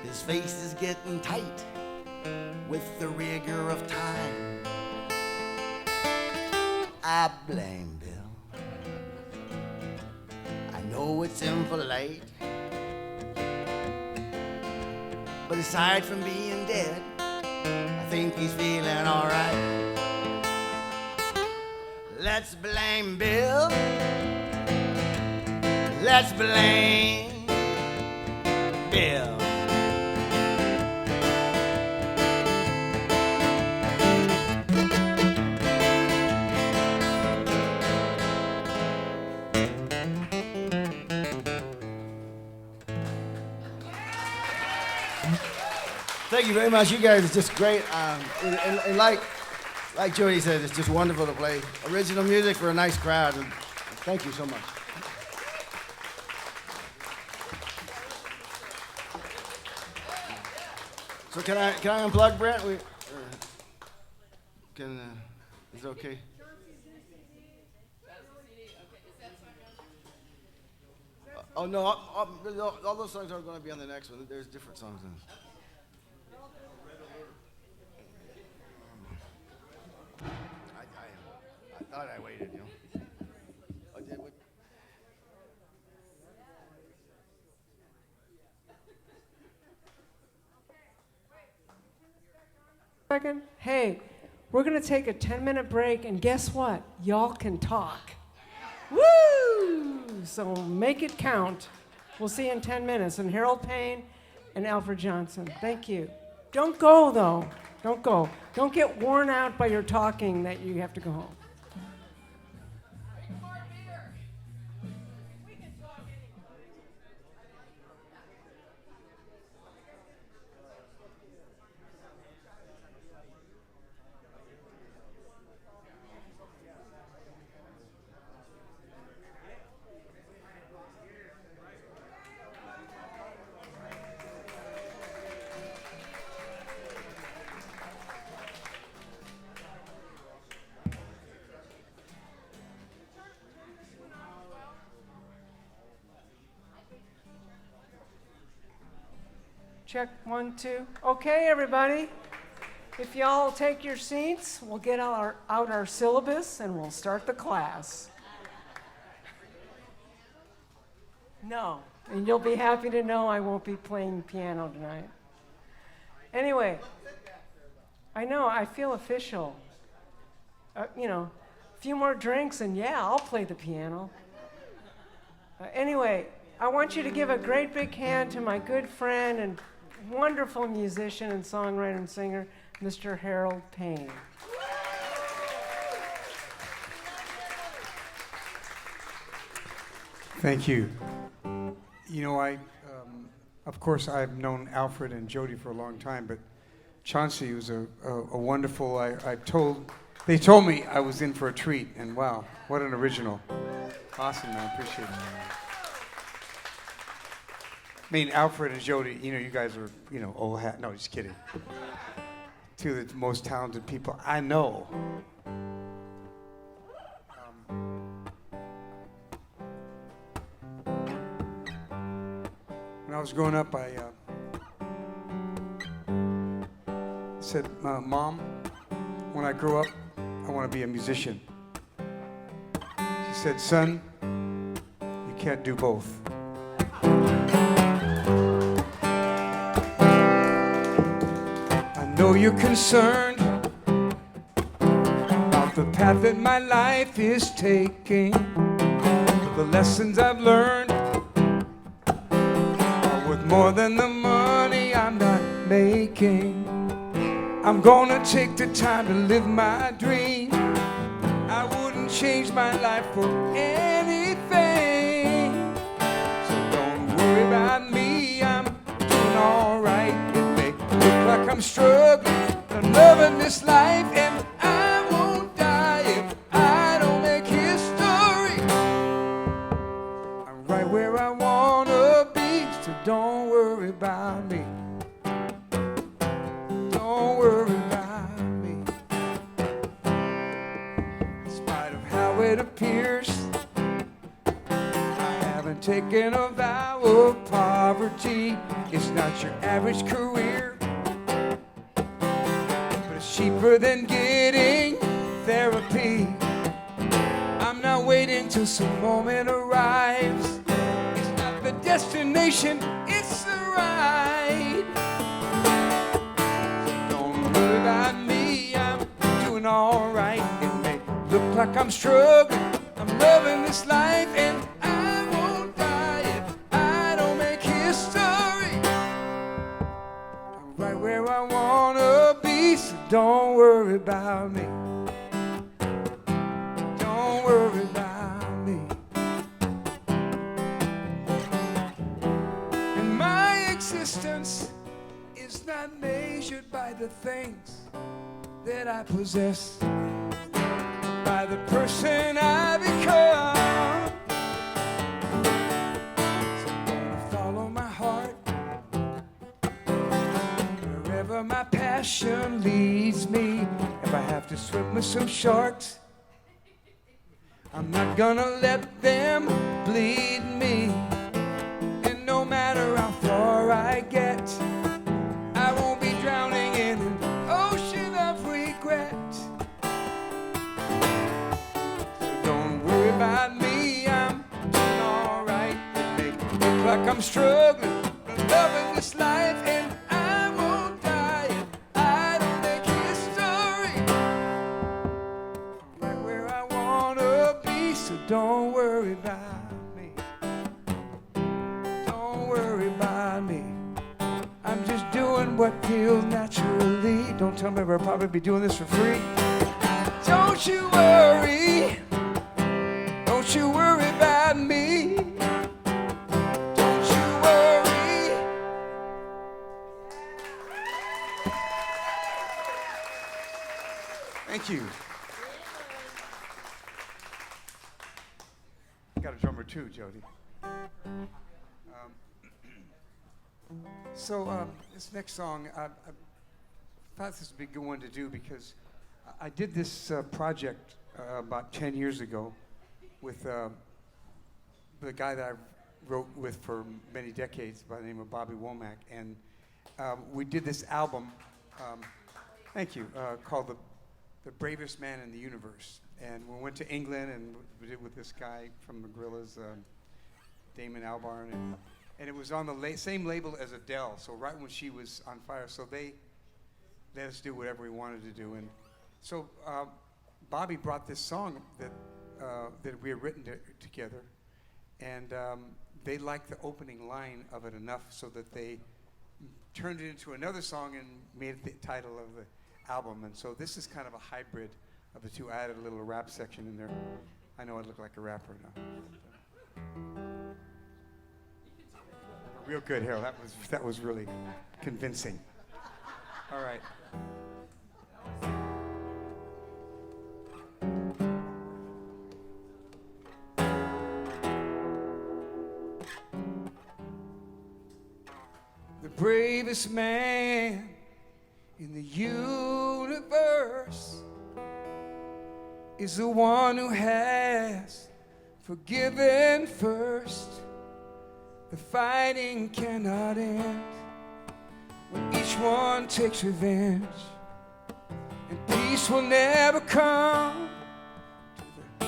S2: His face is getting tight with the rigor of time. I blame Bill. I know it's impolite, but aside from being dead, I think he's feeling alright. Let's blame Bill. Let's blame Bill. Thank you very much. You guys are just great. And like Jodi said, it's just wonderful to play original music for a nice crowd. And thank you so much. So can I unplug Brent? Is it okay? Oh no! All those songs aren't going to be on the next one. There's different songs in this. I thought I waited, you know. I did what?
S1: Second, hey, we're going to take a 10-minute break, and guess what? Y'all can talk. Woo! So make it count. We'll see you in 10 minutes. And Harold Payne and Alfred Johnson. Thank you. Don't go, though. Don't go. Don't get worn out by your talking that you have to go home. Check 1, 2. Okay, everybody. If y'all take your seats, we'll get out our syllabus and we'll start the class. No, and you'll be happy to know I won't be playing piano tonight. Anyway, I know, I feel official. A few more drinks and yeah, I'll play the piano. Anyway, I want you to give a great big hand to my good friend and wonderful musician and songwriter and singer, Mr. Harold Payne.
S3: Thank you. You know, of course, I've known Alfred and Jodi for a long time, but Chauncey was a wonderful. They told me I was in for a treat, and wow, what an original! Awesome, man. Appreciate it. I mean, Alfred and Jodi, you guys are, old hat. No, just kidding. Two of the most talented people I know. When I was growing up, I said, Mom, when I grow up, I want to be a musician. She said, son, you can't do both. I know you're concerned about the path that my life is taking. The lessons I've learned are worth more than the money I'm not making. I'm gonna take the time to live my dream. I wouldn't change my life for anything. So don't worry about me, I'm doing alright. It may look like I'm struggling, I'm loving this life, and I won't die if I where I wanna be, so don't worry about me. Don't worry about me. In spite of how it appears, I haven't taken a vow of poverty. It's not your average career, but it's cheaper than getting therapy. I'm not waiting till some moment arrives. It's not the destination, it's the ride. So don't worry about me, I'm doing all right. It may look like I'm struggling, I'm loving this life, and I won't die if I don't make history. I'm right where I wanna be, so don't worry about me. Don't worry about me. And my existence is not measured by the things that I possess, by the person I become. So I'm gonna follow my heart wherever my passion leads me. If I have to swim with some sharks, I'm not gonna let them bleed me. And no matter how far I get, I won't be drowning in an ocean of regret. So don't worry about me, I'm doing alright. It may look like I'm struggling, but loving this life, and I won't die if I don't make history. Right where I wanna be, so don't worry about me. Don't worry about me. I'm just doing what feels naturally. Don't tell me I'll probably be doing this for free. Don't you worry. Don't you worry about me. Don't you worry. Thank you. Got a drummer too, Jodi. This next song, I thought this would be a good one to do because I did this project about 10 years ago with the guy that I wrote with for many decades by the name of Bobby Womack, and we did this album, thank you, called The Bravest Man in the Universe. And we went to England and we did it with this guy from the Gorillaz, Damon Albarn, and it was on the same label as Adele. So right when she was on fire, so they let us do whatever we wanted to do. And so Bobby brought this song that we had written together, and they liked the opening line of it enough so that they turned it into another song and made it the title of the album. And so this is kind of a hybrid of the two. I added a little rap section in there. I know I look like a rapper now. Real good, Harold. That was really convincing. All right. The bravest man in the universe is the one who has forgiven first. The fighting cannot end when each one takes revenge, and peace will never come to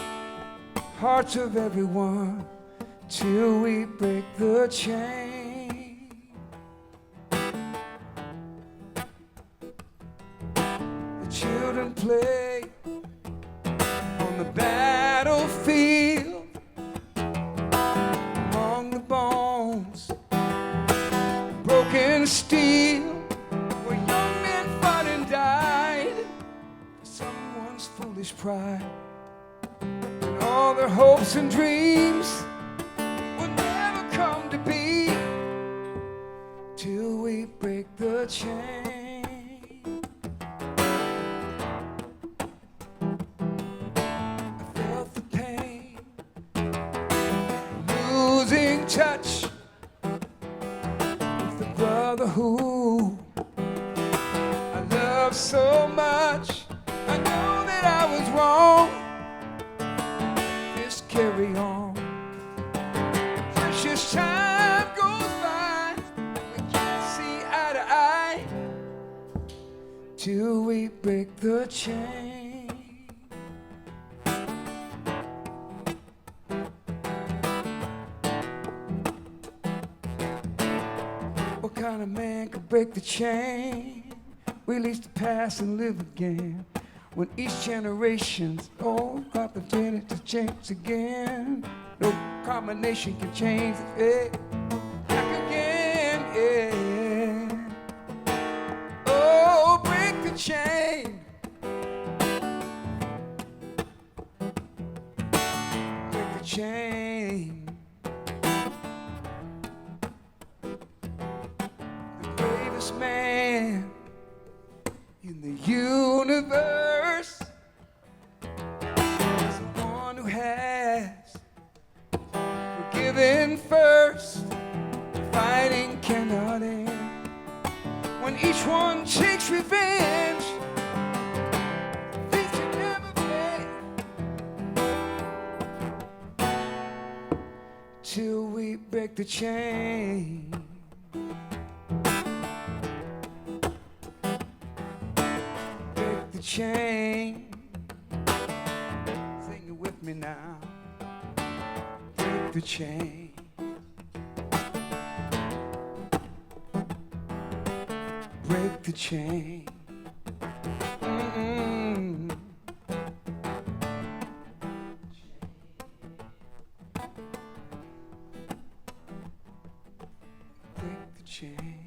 S3: the hearts of everyone till we break the chain. The children play on the battlefield among the bones, broken steel, where young men fought and died for someone's foolish pride, and all their hopes and dreams will never come to be till we break the chain. I felt the pain, losing in touch with the brother who I love so much. I know that I was wrong. Just carry on. Precious time goes by. We can't see eye to eye till we break the chain. What kind of man could break the chain? Release the past and live again. When each generation's old opportunity to change again. No combination can change it. Back again, yeah. Oh, break the chain. Break the chain. The bravest man in the universe is the one who has forgiven first. Fighting cannot end. When each one takes revenge, things can never pay till we break the chain. Chain. Sing it with me now. Break the chain. Break the chain. Mm-mm. Break the chain.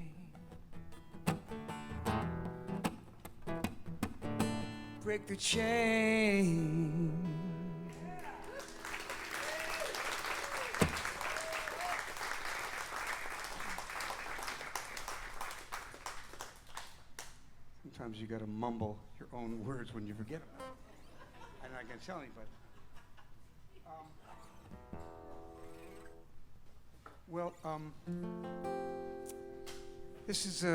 S3: Break the chain. Sometimes you gotta mumble your own words when you forget them. I'm not gonna tell anybody. This is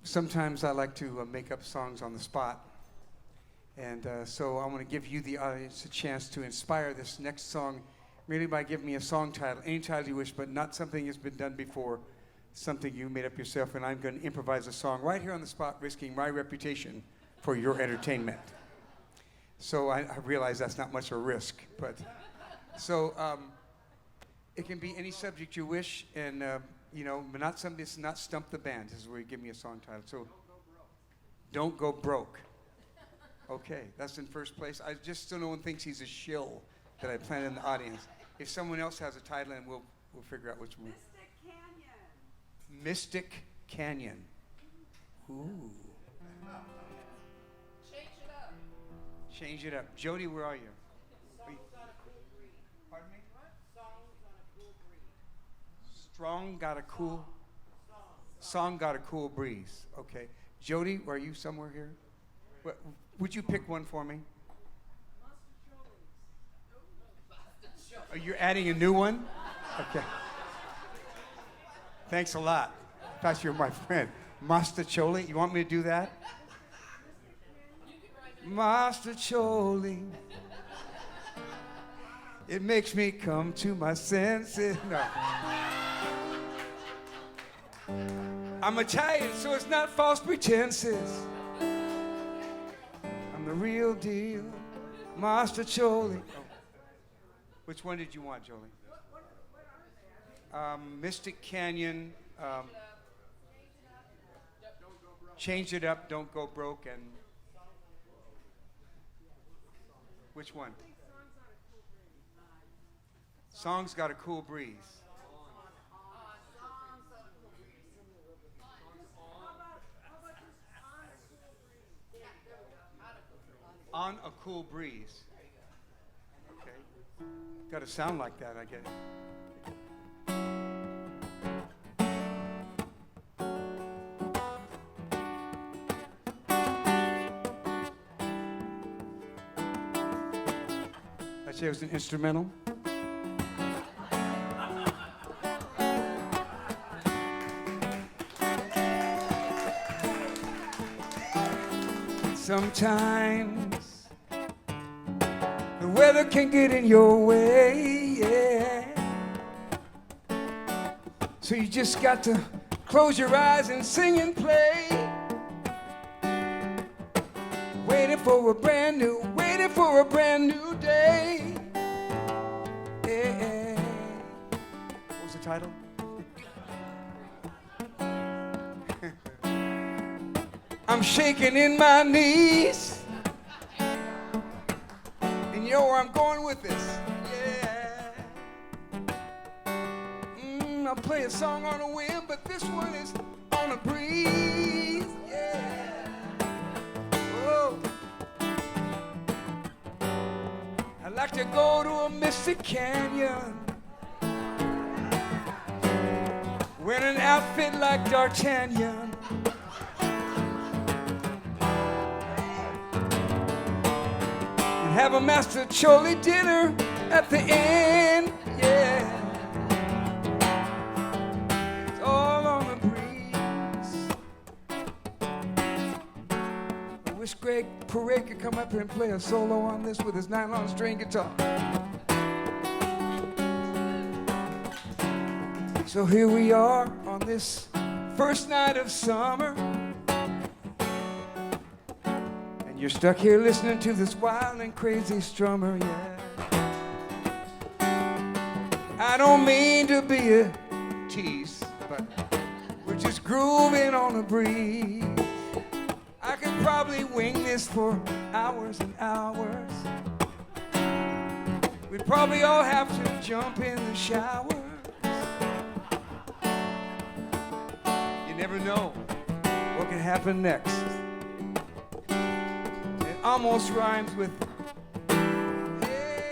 S3: sometimes I like to make up songs on the spot. And so I want to give you, the audience, a chance to inspire this next song merely by giving me a song title, any title you wish, but not something that's been done before, something you made up yourself, and I'm going to improvise a song right here on the spot, risking my reputation for your entertainment. So I realize that's not much of a risk, but so it can be any subject you wish, and but not something that's not Stump the Band. This is where you give me a song title. So Don't Go Broke. Okay, that's in first place. I just still no one thinks he's a shill that I planted in the audience. If someone else has a title, and we'll figure out which one. Mystic Canyon. Ooh.
S4: Change it up.
S3: Change it up. Jodi, where are you?
S4: Songs on a cool breeze.
S3: Pardon me?
S4: What? Songs on a cool breeze.
S3: Strong got a cool. Song got a cool breeze. Okay. Jodi, are you somewhere here? Would you pick one for me? Oh, you're adding a new one? Okay. Thanks a lot. I thought you were my friend. Mastacholi, you want me to do that? Mastacholi. It makes me come to my senses. No. I'm Italian, so it's not false pretenses. I'm the real deal, Mastacholi. Oh. Which one did you want, Jolie? Mystic Canyon. Change it up, don't go broke, and which one? Song's got a cool breeze. On a cool breeze. Okay. Got to sound like that, I guess. I say it was an instrumental. Sometimes the weather can get in your way, yeah. So you just got to close your eyes and sing and play. Waiting for a brand new day. Yeah. What was the title? I'm shaking in my knees. And you know where I'm going with this. Yeah. I'll play a song on a whim, but this one is on a breeze. Yeah. Whoa. I'd like to go to a misty canyon. Wear an outfit like D'Artagnan. Have a Master Choli dinner at the end, yeah. It's all on the breeze. I wish Greg Parade could come up here and play a solo on this with his nylon string guitar. So here we are on this first night of summer. You're stuck here listening to this wild and crazy strummer, yeah. I don't mean to be a tease, but we're just grooving on a breeze. I could probably wing this for hours and hours. We'd probably all have to jump in the shower. You never know what can happen next. Almost rhymes with hey.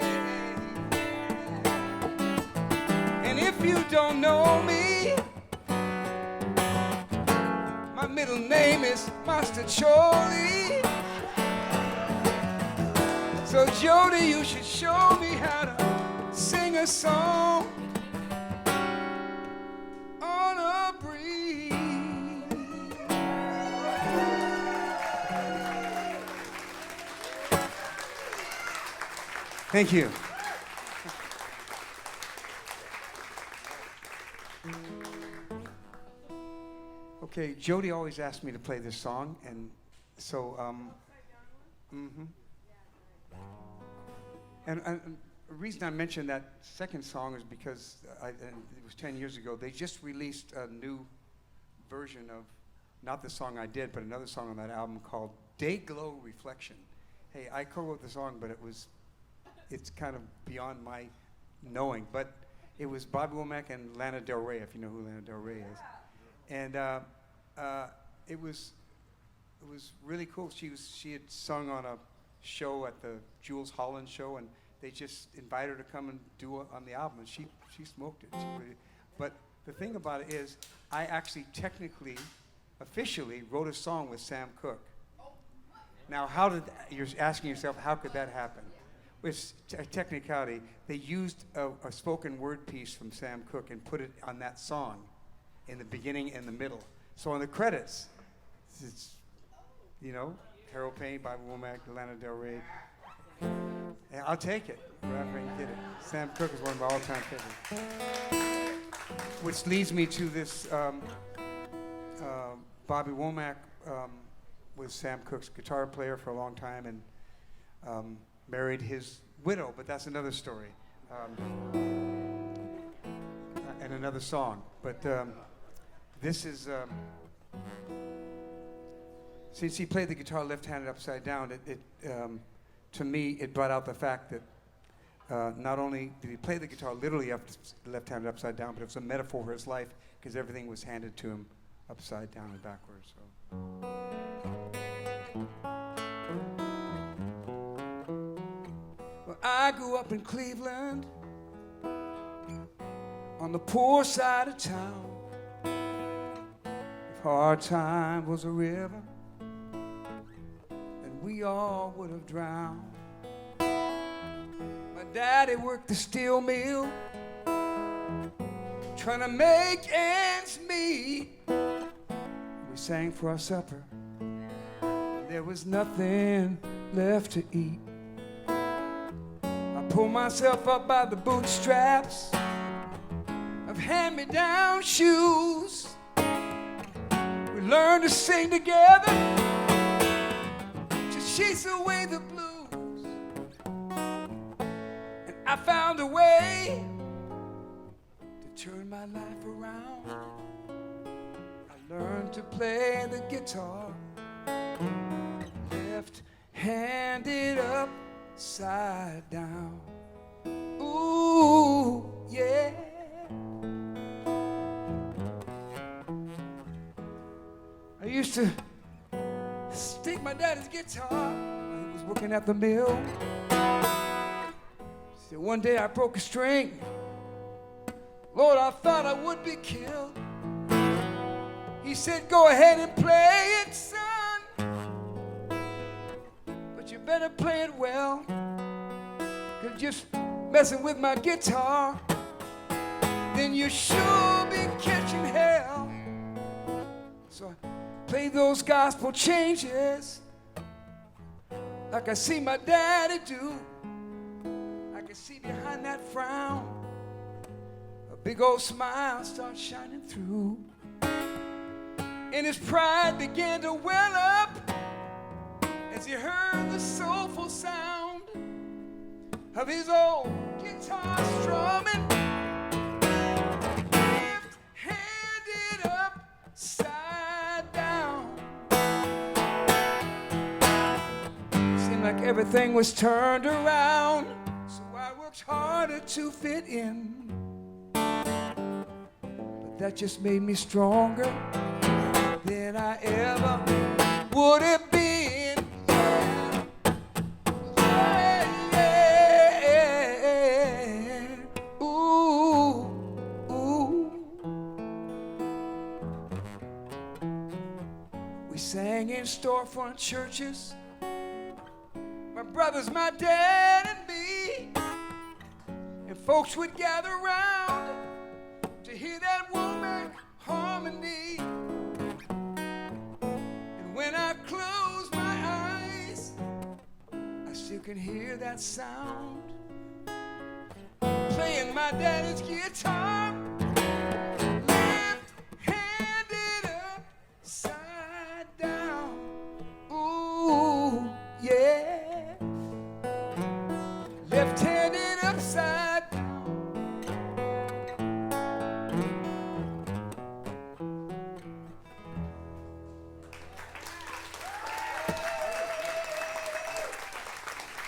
S3: And if you don't know me, my middle name is Master Choli. So Jodi, you should show me how to sing a song on a breeze. Thank you. Okay, Jodi always asked me to play this song, and so, And the reason I mentioned that second song is because it was 10 years ago. They just released a new version of, not the song I did, but another song on that album called Dayglow Reflection. Hey, I co-wrote the song, but it's kind of beyond my knowing, but it was Bobby Womack and Lana Del Rey, if you know who Lana Del Rey is. And it was really cool. She had sung on a show at the Jules Holland show, and they just invited her to come and do it on the album, and she smoked it. But the thing about it is, I actually technically, officially wrote a song with Sam Cooke. Now, you're asking yourself, how could that happen? It's a technicality. They used a spoken word piece from Sam Cooke and put it on that song in the beginning and the middle. So on the credits, it's, Harold Payne, Bobby Womack, Lana Del Rey. And I'll take it. Wherever I can get it. Sam Cooke is one of my all-time favorites. Which leads me to this Bobby Womack was Sam Cooke's guitar player for a long time, and married his widow, but that's another story, and another song. But this is, since he played the guitar left-handed upside down, to me, it brought out the fact that not only did he play the guitar literally left-handed upside down, but it was a metaphor for his life, because everything was handed to him upside down and backwards. So. Well, I grew up in Cleveland, on the poor side of town. If hard time was a river, then we all would have drowned. My daddy worked the steel mill, trying to make ends meet. We sang for our supper, There was nothing left to eat. I pulled myself up by the bootstraps of hand-me-down shoes. We learned to sing together to chase away the blues. And I found a way to turn my life around. I learned to play the guitar, left-handed upside down. Ooh, yeah. I used to stick my daddy's guitar when he was working at the mill. So one day I broke a string. Lord, I thought I would be killed. He said, go ahead and play it, son, but you better play it well, 'cause just messing with my guitar, then you sure be catching hell. So I play those gospel changes like I see my daddy do. I can see behind that frown a big old smile starts shining through. And his pride began to well up as he heard the soulful sound of his old guitar strumming, left-handed upside down. Seemed like everything was turned around, so I worked harder to fit in. But that just made me stronger than I ever would have been. Yeah. Ooh, ooh. We sang in storefront churches, my brothers, my dad, and me. And folks would gather round to hear that woman harmony. When I close my eyes, I still can hear that sound, playing my daddy's guitar, left-handed upside down. Ooh, yeah, left-handed upside down.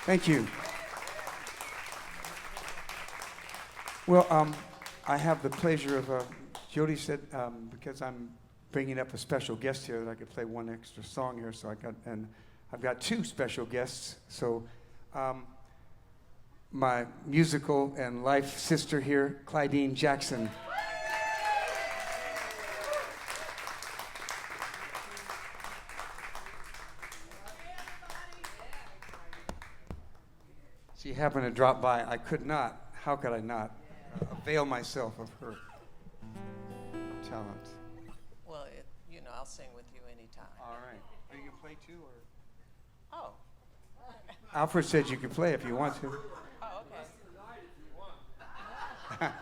S3: Thank you. Well, I have the pleasure of, Jodi said, because I'm bringing up a special guest here, that I could play one extra song here, so I've got two special guests. So my musical and life sister here, Clydeen Jackson. She happened to drop by. I could not, how could I not, avail myself of her talent.
S5: Well, I'll sing with you anytime.
S3: All right. Are you going to play too? Or?
S5: Oh.
S3: Alfred said you could play if you want to.
S5: Oh, okay.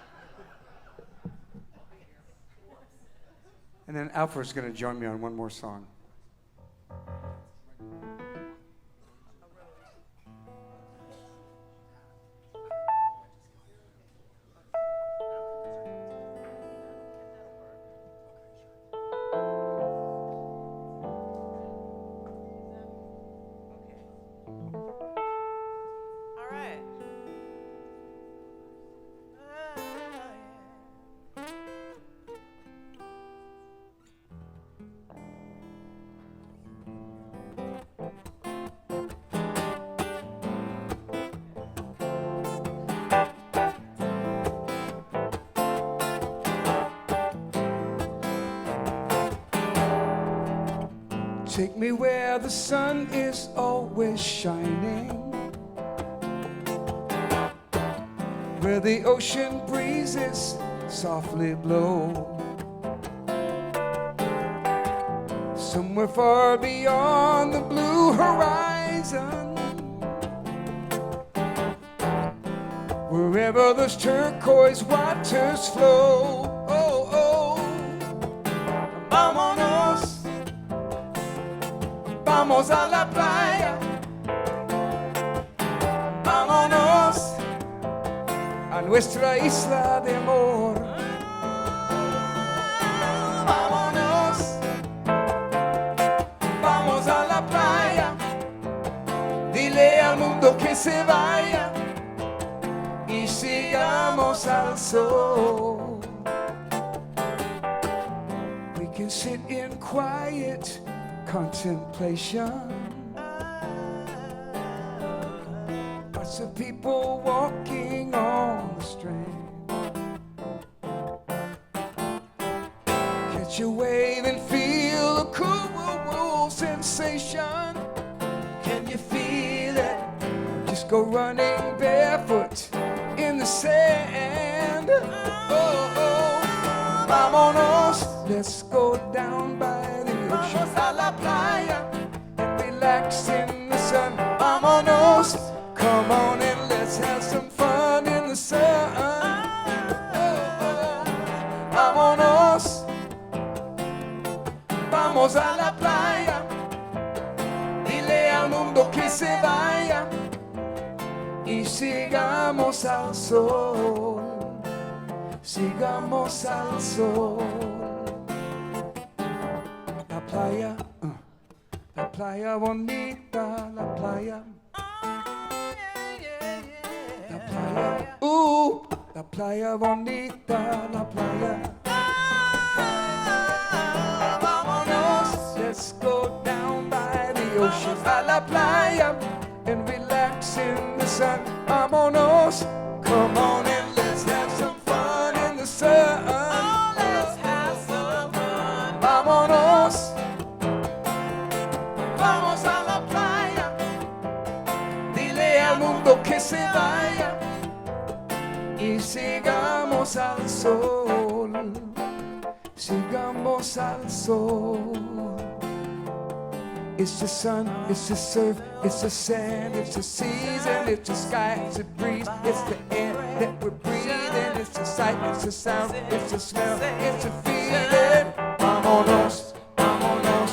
S3: And then Alfred's going to join me on one more song. Take me where the sun is always shining, where the ocean breezes softly blow. somewhere far beyond the blue horizon, wherever those turquoise waters flow. Oh, oh. Vámonos, vamos a la playa. Vámonos a nuestra isla de amor. Vámonos, vamos a la playa. Dile al mundo que se vaya y sigamos al sol. We can sit in quiet contemplation, watch the people walking on the strand, catch a wave and feel a cool sensation. Can you feel it? Just go running barefoot in the sand. Oh, oh, vámonos, let's go down by the ocean. Vamos a la playa and relax in the sun. Vámonos, come on and let's have some fun in the sun. Oh, oh, vámonos, vamos a la playa. Dile al mundo que se vaya y sigamos al sol, sigamos al sol. La playa bonita, la playa. La playa, la playa bonita, la playa. Vámonos, let's go down by the ocean, a la playa, and relax in the sun. Vámonos, come on and let's have some fun in the sun. Oh, let's have some fun. Vámonos, vamos a la playa. Dile al mundo que se vaya y sigamos al sol, sigamos al sol. It's the sun, it's the surf, it's the sand, it's the season, it's the sky, it's the breeze, it's the air that we're breathing, it's the sight, it's the sound, it's the smell, it's the feeling. Vámonos, vámonos,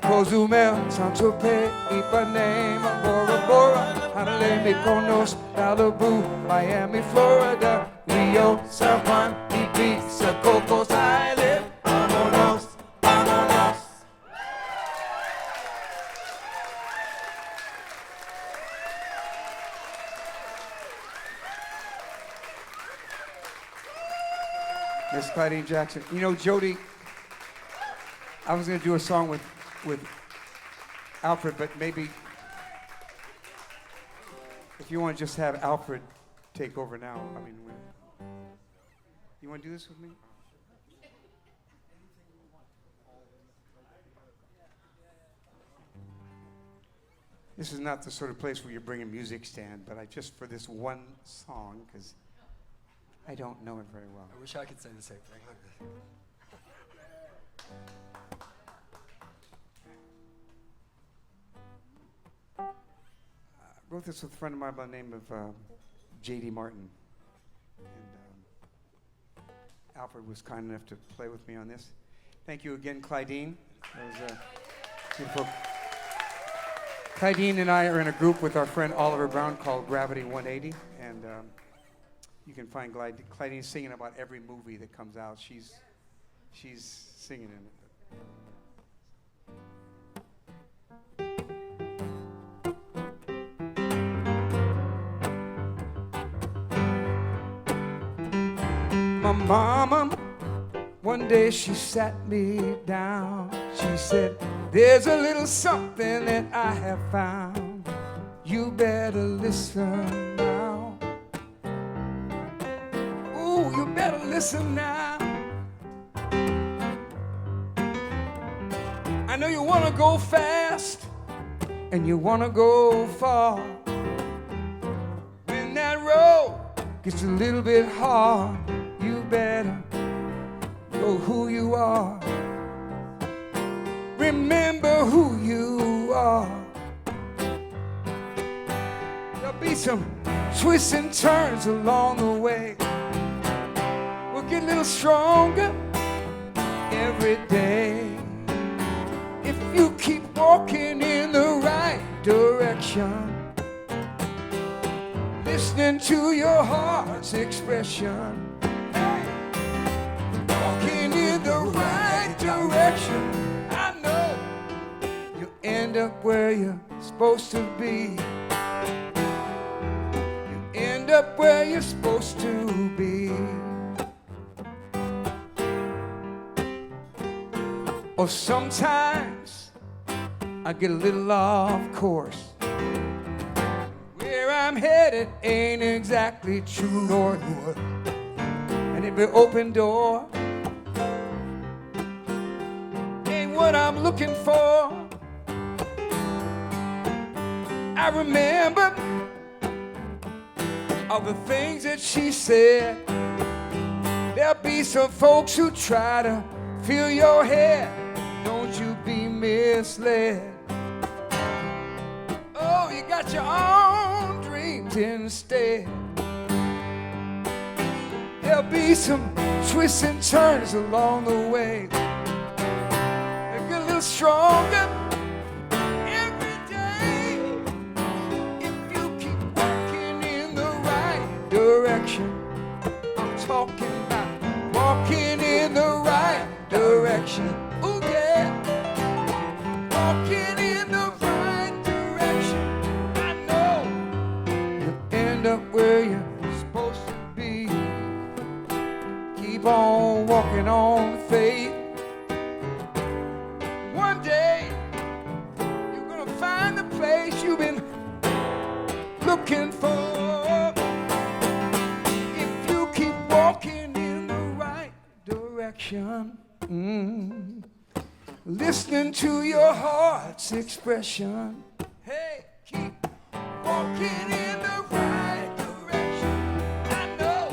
S3: Cozumel, Saint-Tropez, Ipanema, Bora Bora, Honolulu, Mykonos, Malibu, Miami, Florida, Rio, San Juan, Ibiza, Cocos Island. Vámonos, vámonos. Miss Claudine Jackson. You know, Jodi, I was going to do a song with Alfred, but maybe if you want to just have Alfred take over now. I mean, you want to do this with me? This is not the sort of place where you bring a music stand, but I just for this one song, because I don't know it very well.
S6: I wish I could say the same thing.
S3: I wrote this with a friend of mine by the name of J.D. Martin. And Alfred was kind enough to play with me on this. Thank you again, Clydeen. That was beautiful. Clydeen and I are in a group with our friend Oliver Brown called Gravity 180. And you can find Clydeen singing about every movie that comes out. She's singing in it. My mama, one day she sat me down. She said, there's a little something that I have found. You better listen now. Ooh, you better listen now. I know you want to go fast and you want to go far. When that road gets a little bit hard, you better know who you are. remember who you are. There'll be some twists and turns along the way. We'll get a little stronger every day. If you keep walking in the right direction, listening to your heart's expression, walking in the right direction, I know you end up where you're supposed to be. You end up where you're supposed to be. Or sometimes I get a little off course. Where I'm headed ain't exactly true north. And every open door ain't what I'm looking for. I remember all the things that she said. There'll be some folks who try to fill your head. Don't you be misled. Oh, you got your own dreams instead. There'll be some twists and turns along the way. They'll get a little stronger every day. If you keep walking in the right direction. I'm talking about walking in the right direction. Ooh, yeah. Walking in the right direction. I know you'll end up where you're supposed to be. Keep on walking on faith. One day you're gonna find the place you've been looking for. If you keep walking in the right direction. Listening to your heart's expression. Hey, keep walking in the right direction. I know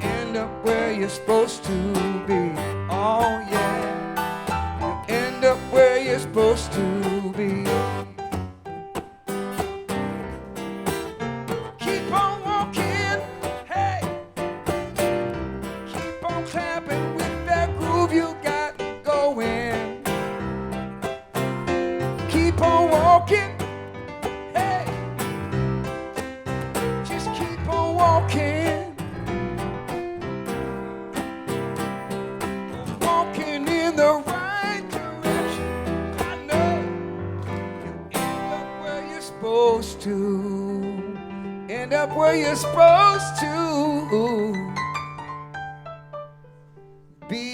S3: you end up where you're supposed to be. Oh yeah, you end up where you're supposed to be. Keep on walking, hey. Keep on clapping with that groove you got going. Keep on walking, hey. Just keep on walking. Walking in the right direction. I know you end up where you're supposed to. End up where you're supposed to be.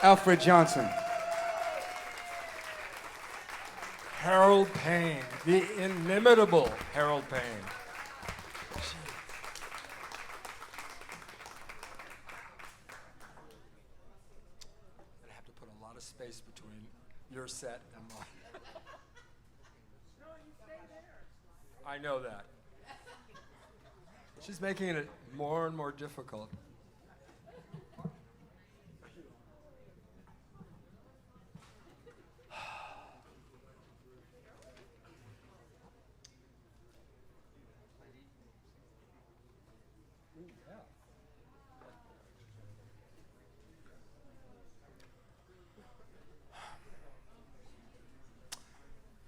S3: Alfred Johnson.
S6: Harold Payne, the inimitable Harold Payne. I have to put a lot of space between your set and mine. I know that. She's making it more and more difficult.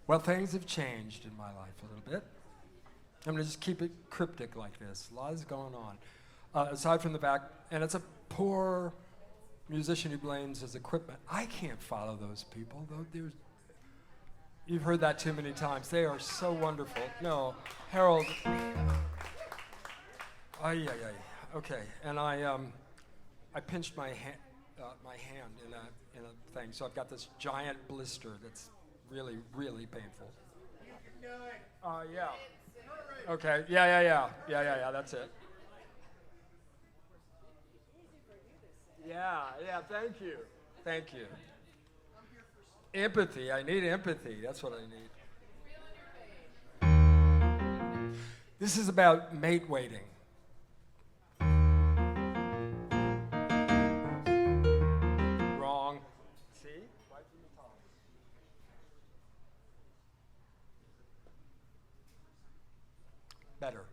S6: Well, things have changed in my life a little bit. I'm going to just keep it cryptic like this. A lot is going on. Aside from the back, and it's a poor musician who blames his equipment. I can't follow those people, though. You've heard that too many times. They are so wonderful. No, Harold. Okay, and I pinched my hand in a thing, so I've got this giant blister that's really, really painful. Yeah. Okay. Yeah. That's it. Yeah. Thank you. Empathy. I need empathy. That's what I need. This is about mate waiting. Wrong. See? Right from the top. Better.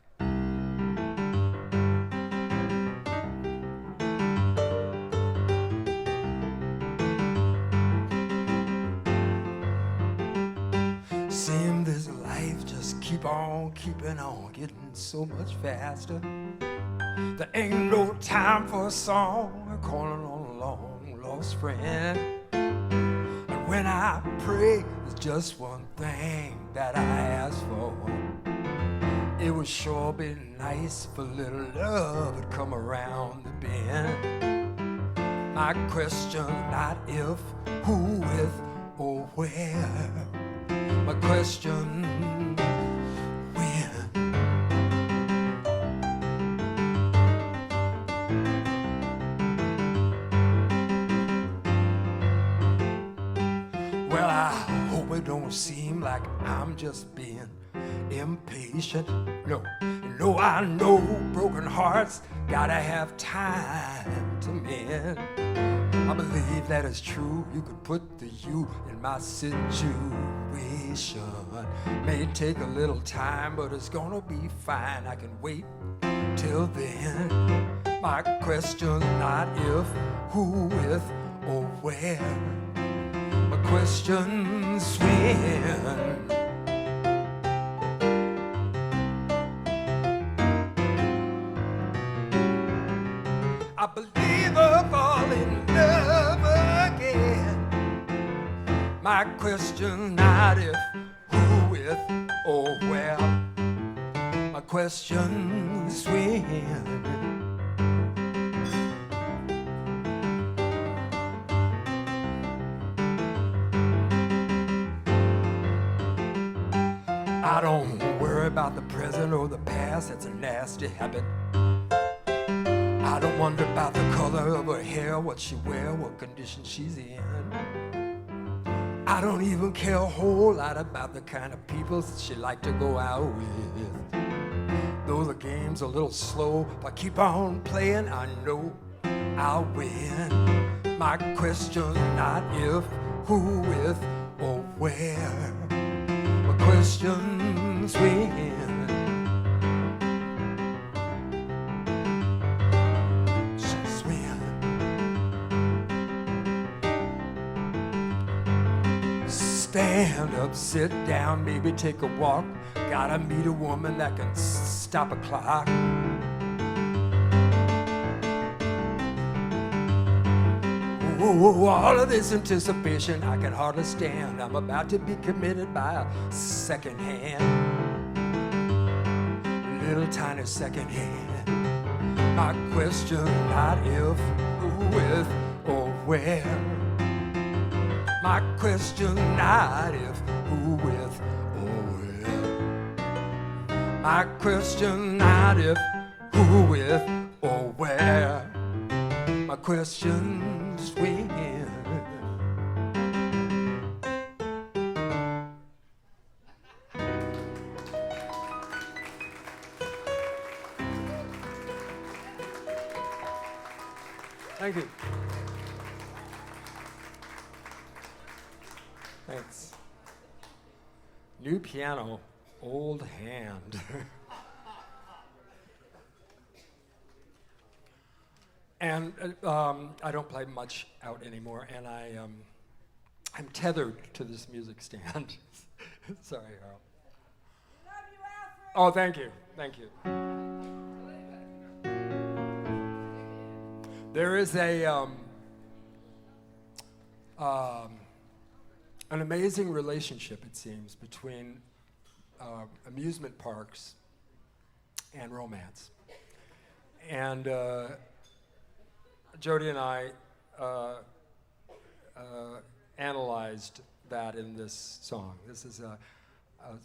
S6: Seem this life just keep on keeping on, getting so much faster. There ain't no time for a song, calling on a long lost friend. And when I pray, there's just one thing that I ask for. It would sure be nice if a little love would come around the bend. My question not if, who, with, or where. My question, when? Well, I hope it don't seem like I'm just being impatient. No, I know broken hearts gotta have time to mend. I believe that is true. You could put the you in my situation. May take a little time, but it's gonna be fine. I can wait till then. My question not if, who, with, or where. My question's when. I believe I'll fall in love again. My question not if, who, with, or where. My question's when. I don't worry about the present or the past, it's a nasty habit. I don't wonder about the color of her hair, what she wear, what condition she's in. I don't even care a whole lot about the kind of people she like to go out with. Though the game's a little slow, if I keep on playing, I know I'll win. My question not if, who, with, or where. My question's when. Stand up, sit down, maybe take a walk. Gotta meet a woman that can stop a clock. Oh, all of this anticipation I can hardly stand. I'm about to be committed by a second hand. Little tiny second hand. My question not if, who, with, or where. My question not if, who, with, or where. My question not if, who, with, or where. My question's when. Thank you. Thanks. New piano, old hand. And I don't play much out anymore, and I'm tethered to this music stand. Sorry, Harold.
S4: Love you, Alfred.
S6: Oh, thank you, thank you. There is an amazing relationship, it seems, between amusement parks and romance. And Jodi and I analyzed that in this song. This is a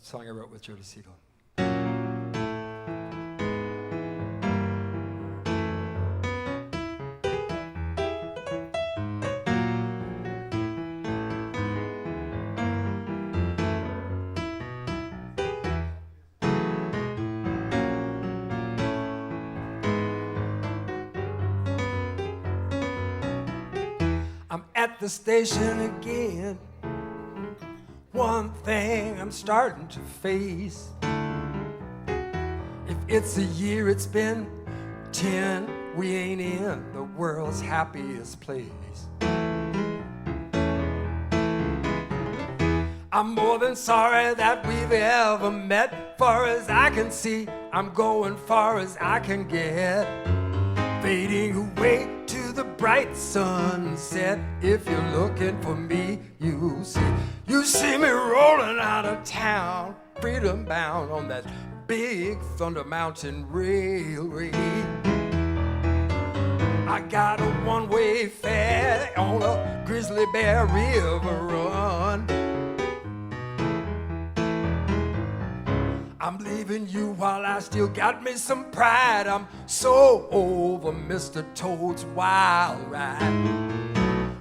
S6: song I wrote with Jodi Siegel. at the station again. One thing I'm starting to face. If it's a year, it's been 10. We ain't in the world's happiest place. I'm more than sorry that we've ever met. Far as I can see, I'm going far as I can get. Fading away to the bright sunset. If you're looking for me, you see me rolling out of town, freedom bound on that big Thunder Mountain Railway. I got a one-way fare on a Grizzly Bear River run. I'm leaving you while I still got me some pride. I'm so over Mr. Toad's wild ride.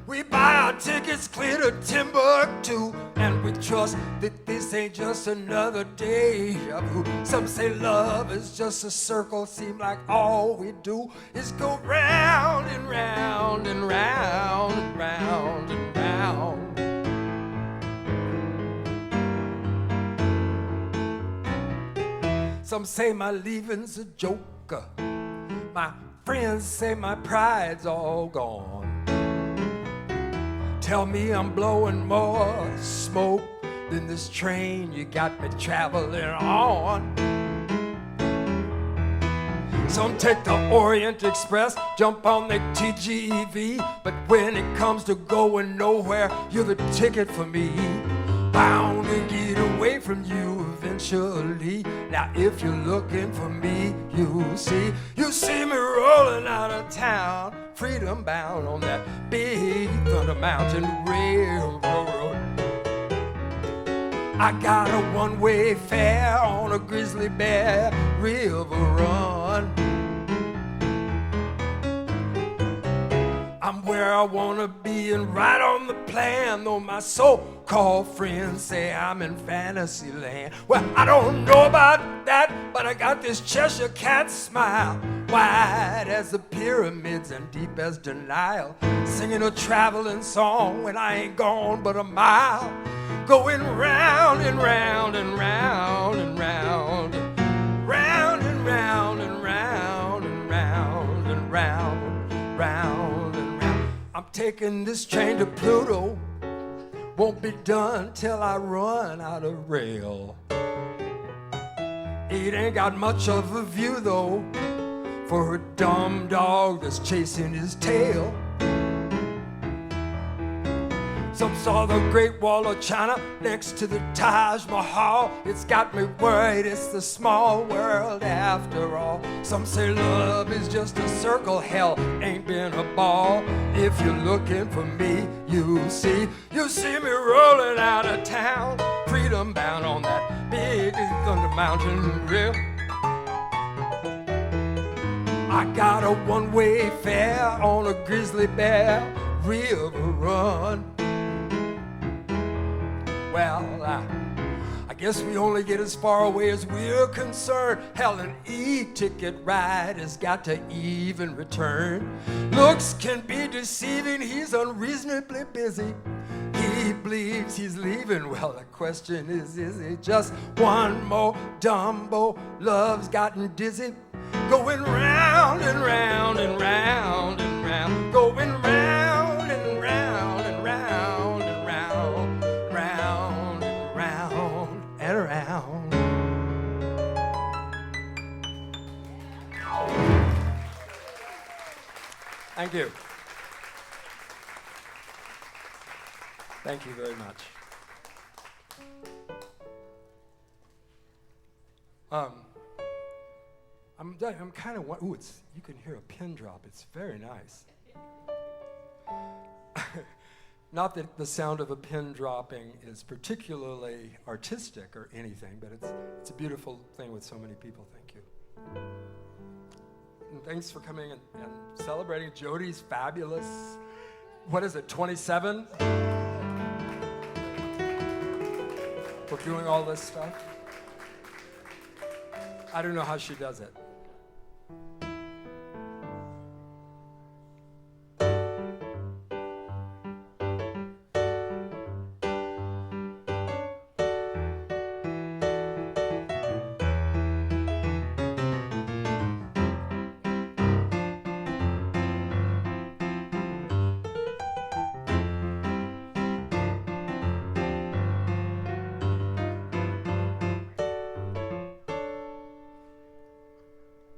S6: We buy our tickets clear to Timbuktu, and we trust that this ain't just another deja vu. Some say love is just a circle, seem like all we do is go round and round and round and round and round. Some say my leaving's a joker. My friends say my pride's all gone. Tell me I'm blowing more smoke than this train you got me traveling on. Some take the Orient Express, jump on the TGV, but when it comes to going nowhere, you're the ticket for me. Bound to get away from you eventually. Now if you're looking for me, you see me rolling out of town, freedom bound on that big Thunder Mountain Railroad. I got a one-way fare on a Grizzly Bear River run. I'm where I wanna be and right on the plan, though my so-called friends say I'm in fantasy land. Well, I don't know about that, but I got this Cheshire cat smile, wide as the pyramids and deep as denial, singing a traveling song when I ain't gone but a mile, going round and round and round and round and round and round and round and round and round, round and round. I'm taking this train to Pluto, won't be done till I run out of rail. It ain't got much of a view though, for a dumb dog that's chasing his tail. Some saw the Great Wall of China next to the Taj Mahal. It's got me worried, it's the small world after all. Some say love is just a circle, hell ain't been a ball. If you're looking for me, you see me rolling out of town, freedom bound on that big Thunder Mountain Rail. I got a one-way fare on a Grizzly Bear River run. Well, I guess we only get as far away as we're concerned. Hell, an e-ticket ride has got to even return. Looks can be deceiving, he's unreasonably busy. He believes he's leaving. Well, the question is it just one more Dumbo? Love's gotten dizzy, going round and round and round and round, going round and round and round and round, round and round and around. Thank you. Thank you very much. I'm kind of, ooh, you can hear a pin drop. It's very nice. Not that the sound of a pin dropping is particularly artistic or anything, but it's a beautiful thing with so many people. Thank you. And thanks for coming and celebrating Jodi's fabulous, what is it, 27? For doing all this stuff. I don't know how she does it.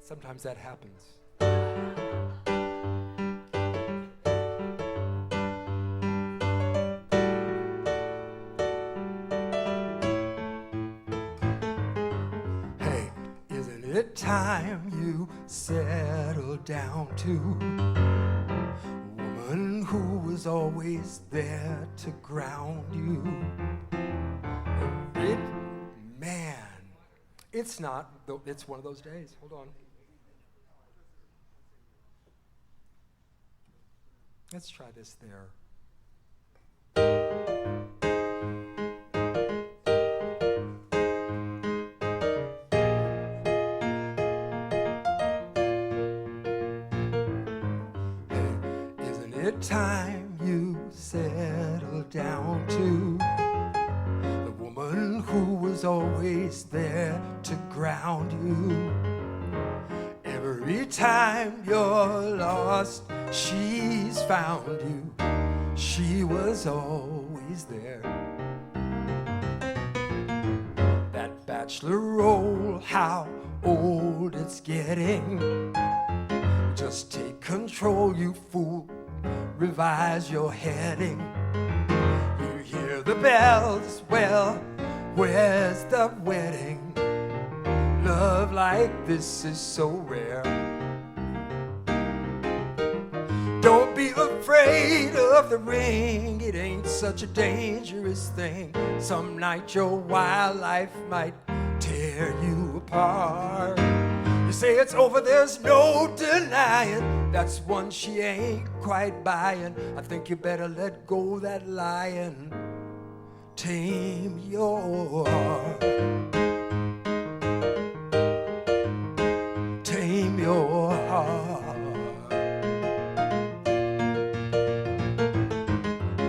S6: Sometimes that happens. Hey, isn't it time you settled down to a woman who was always there to ground you? Man, it's not, it's one of those days. Hold on. Let's try this there. Hey, isn't it time you settled down to the woman who was always there to ground you? Every time you're lost, she's found you. She was always there. That bachelor role, how old it's getting. Just take control, you fool. Revise your heading. You hear the bells, well, where's the wedding? Love like this is so rare. Don't be afraid of the ring, it ain't such a dangerous thing. Some night your wild life might tear you apart. You say it's over, there's no denying, that's one she ain't quite buying. I think you better let go that lion, tame your heart. Tame your heart.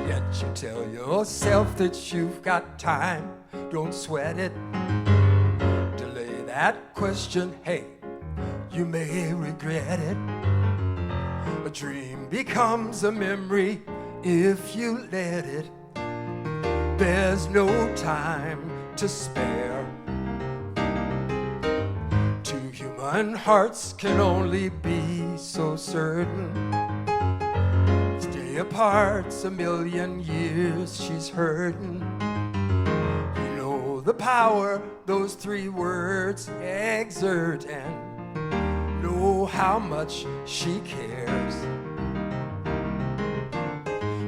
S6: Yet you tell yourself that you've got time, don't sweat it. Delay that question, hey, you may regret it. A dream becomes a memory if you let it. There's no time to spare. Two human hearts can only be so certain. Stay apart's a million years she's hurting. You know the power those three words exert, and know how much she cares.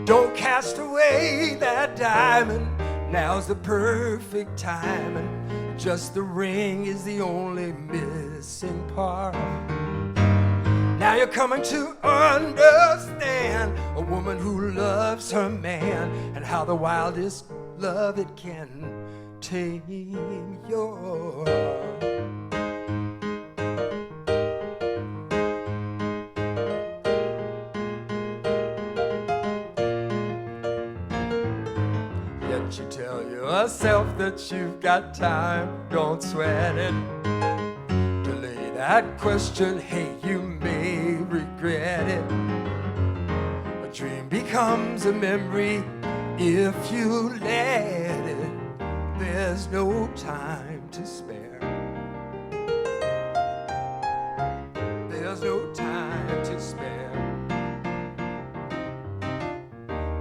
S6: Don't cast away that diamond, now's the perfect time, and just the ring is the only missing part. Now you're coming to understand a woman who loves her man, and how the wildest love it can tame your heart. Yet you tell yourself that you've got time, don't sweat it. Delay that question, hey, you may regret it. A dream becomes a memory if you let it. There's no time to spare. There's no time to spare.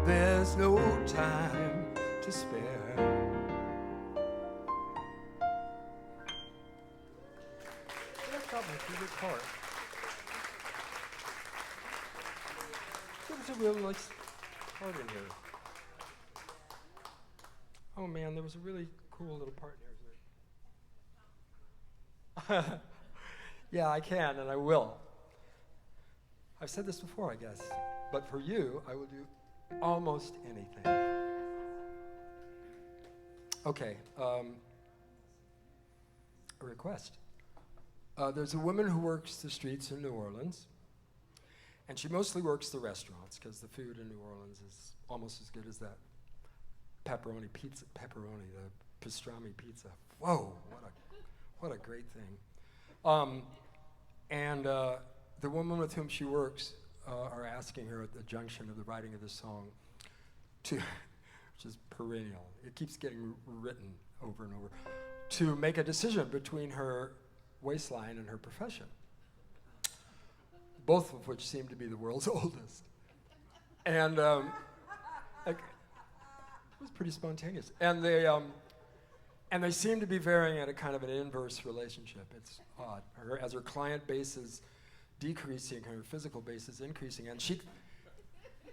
S6: There's no time to spare. That's not my favorite part. There's a real nice part in here. Oh man, there was a really cool little part in here. Yeah, I can and I will. I've said this before, I guess. But for you, I will do almost anything. Okay, a request. There's a woman who works the streets in New Orleans, and she mostly works the restaurants because the food in New Orleans is almost as good as that pepperoni, the pastrami pizza. Whoa, what a great thing. The woman with whom she works are asking her at the junction of the writing of this song to, which is perennial, it keeps getting written over and over, to make a decision between her waistline and her profession. both of which seem to be the world's oldest. And it was pretty spontaneous. And they seem to be varying at a kind of an inverse relationship. It's odd. As her client base is decreasing, her physical base is increasing, and she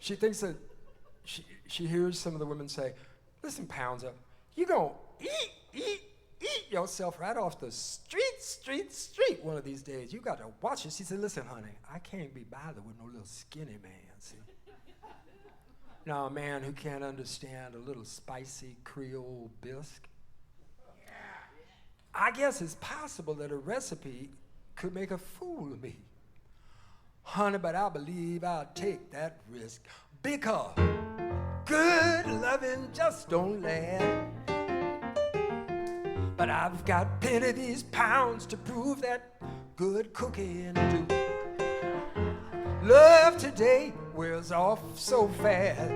S6: thinks that she hears some of the women say, "Listen, Pounds-Up, you gonna eat yourself right off the street one of these days. You got to watch it." She said, "Listen, honey, I can't be bothered with no little skinny man, see? Now, a man who can't understand a little spicy Creole bisque. I guess it's possible that a recipe could make a fool of me. Honey, but I believe I'll take that risk because good loving just don't last. But I've got plenty of these pounds to prove that good cooking do. Love today wears off so fast.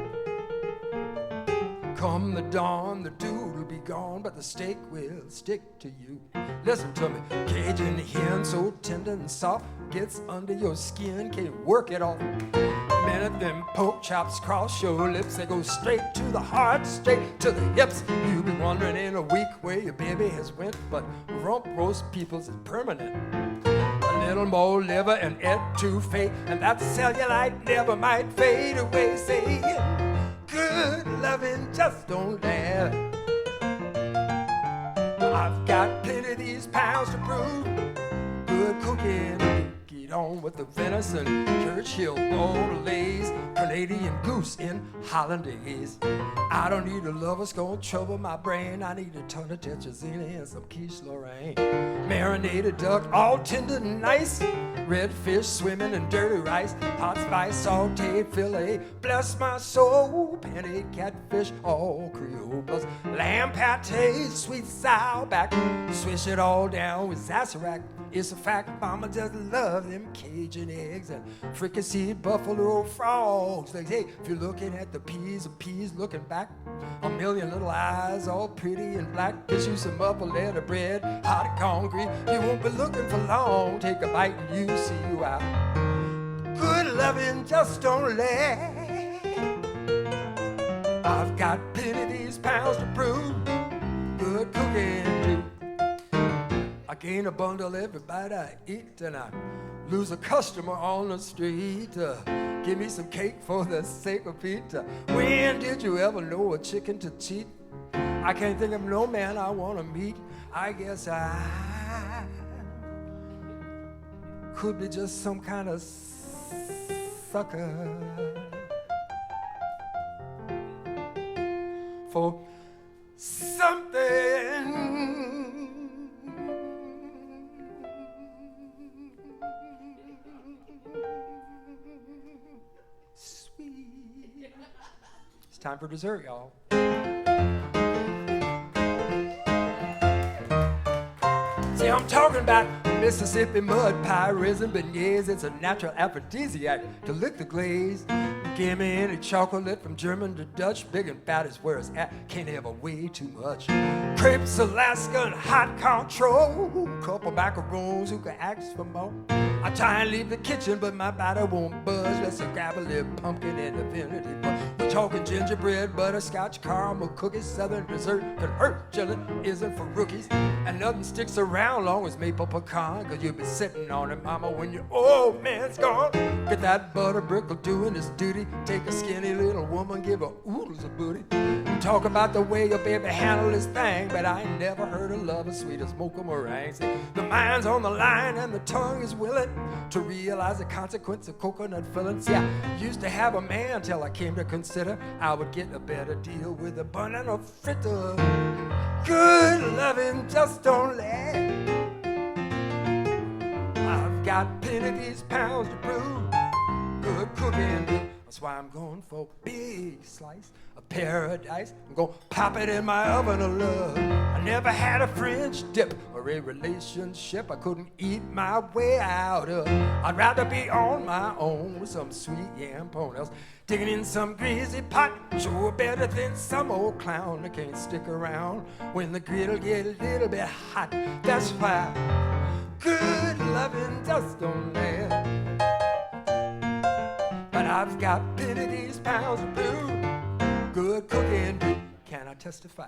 S6: Come the dawn, the dude will be gone, but the steak will stick to you. Listen to me, Cajun hen so tender and soft, gets under your skin, can't work it off. Minute them pork chops cross your lips, they go straight to the heart, straight to the hips. You be wondering in a week where your baby has went, but rump roast people's is permanent. A little more liver and etouffee, and that cellulite never might fade away. Saying good loving just don't last. I've got plenty of these pounds to prove good cooking. Get on with the venison, Churchill Bordelaise, Canadian goose in Hollandaise. I don't need a lover that's gonna trouble my brain. I need a ton of tetrazzini and some quiche Lorraine. Marinated duck, all tender and nice. Red fish swimming in dirty rice. Hot spice sauteed filet, bless my soul. Penny catfish, all Creole plus lamb pate, sweet sour back. Swish it all down with Sazerac. It's a fact, mama just love them Cajun eggs and fricasseed buffalo frogs. Like, hey, if you're looking at the peas looking back, a million little eyes, all pretty and black. Get you some upper letter bread, hot and concrete. You won't be looking for long. Take a bite and you see you out. Good loving just don't last. I've got plenty of these pounds to prove good cooking too. I gain a bundle every bite I eat, and I lose a customer on the street. Give me some cake for the sake of Pete. When did you ever know a chicken to cheat? I can't think of no man I want to meet. I guess I could be just some kind of sucker for something sweet. It's time for dessert, y'all. See, I'm talking about Mississippi mud pie, raisin beignets. It's a natural aphrodisiac to lick the glaze. Give me any chocolate from German to Dutch, big and fat is where it's at, can't have a way too much. Crepes, Alaska, and hot control. Couple macaroons who can ask for more. I try and leave the kitchen, but my body won't budge. Let's grab a little pumpkin and divinity. We're talking gingerbread, butterscotch, caramel cookies, southern dessert. Could hurt, jelly isn't for rookies. And nothing sticks around long as maple pecan, cause you'll be sitting on it, mama, when your old man's gone. Get that butter brickle doing his duty. Take a skinny little woman, give her oodles of booty. Talk about the way your baby handle his thing, but I ain't never heard a love as sweet as mocha meringue. See, the mind's on the line and the tongue is willing to realize the consequence of coconut filling. See, I used to have a man till I came to consider I would get a better deal with a banana fritter. Good loving just don't last. I've got plenty of these pounds to prove good cooking. That's why I'm going for a big slice of paradise. I'm gonna pop it in my oven of love. I never had a French dip or a relationship I couldn't eat my way out of. I'd rather be on my own with some sweet yam ponies, digging in some greasy pot, sure better than some old clown that can't stick around when the griddle get a little bit hot. That's why good loving just don't last. And I've got plenty of these pounds of blue. Good cooking, can I testify?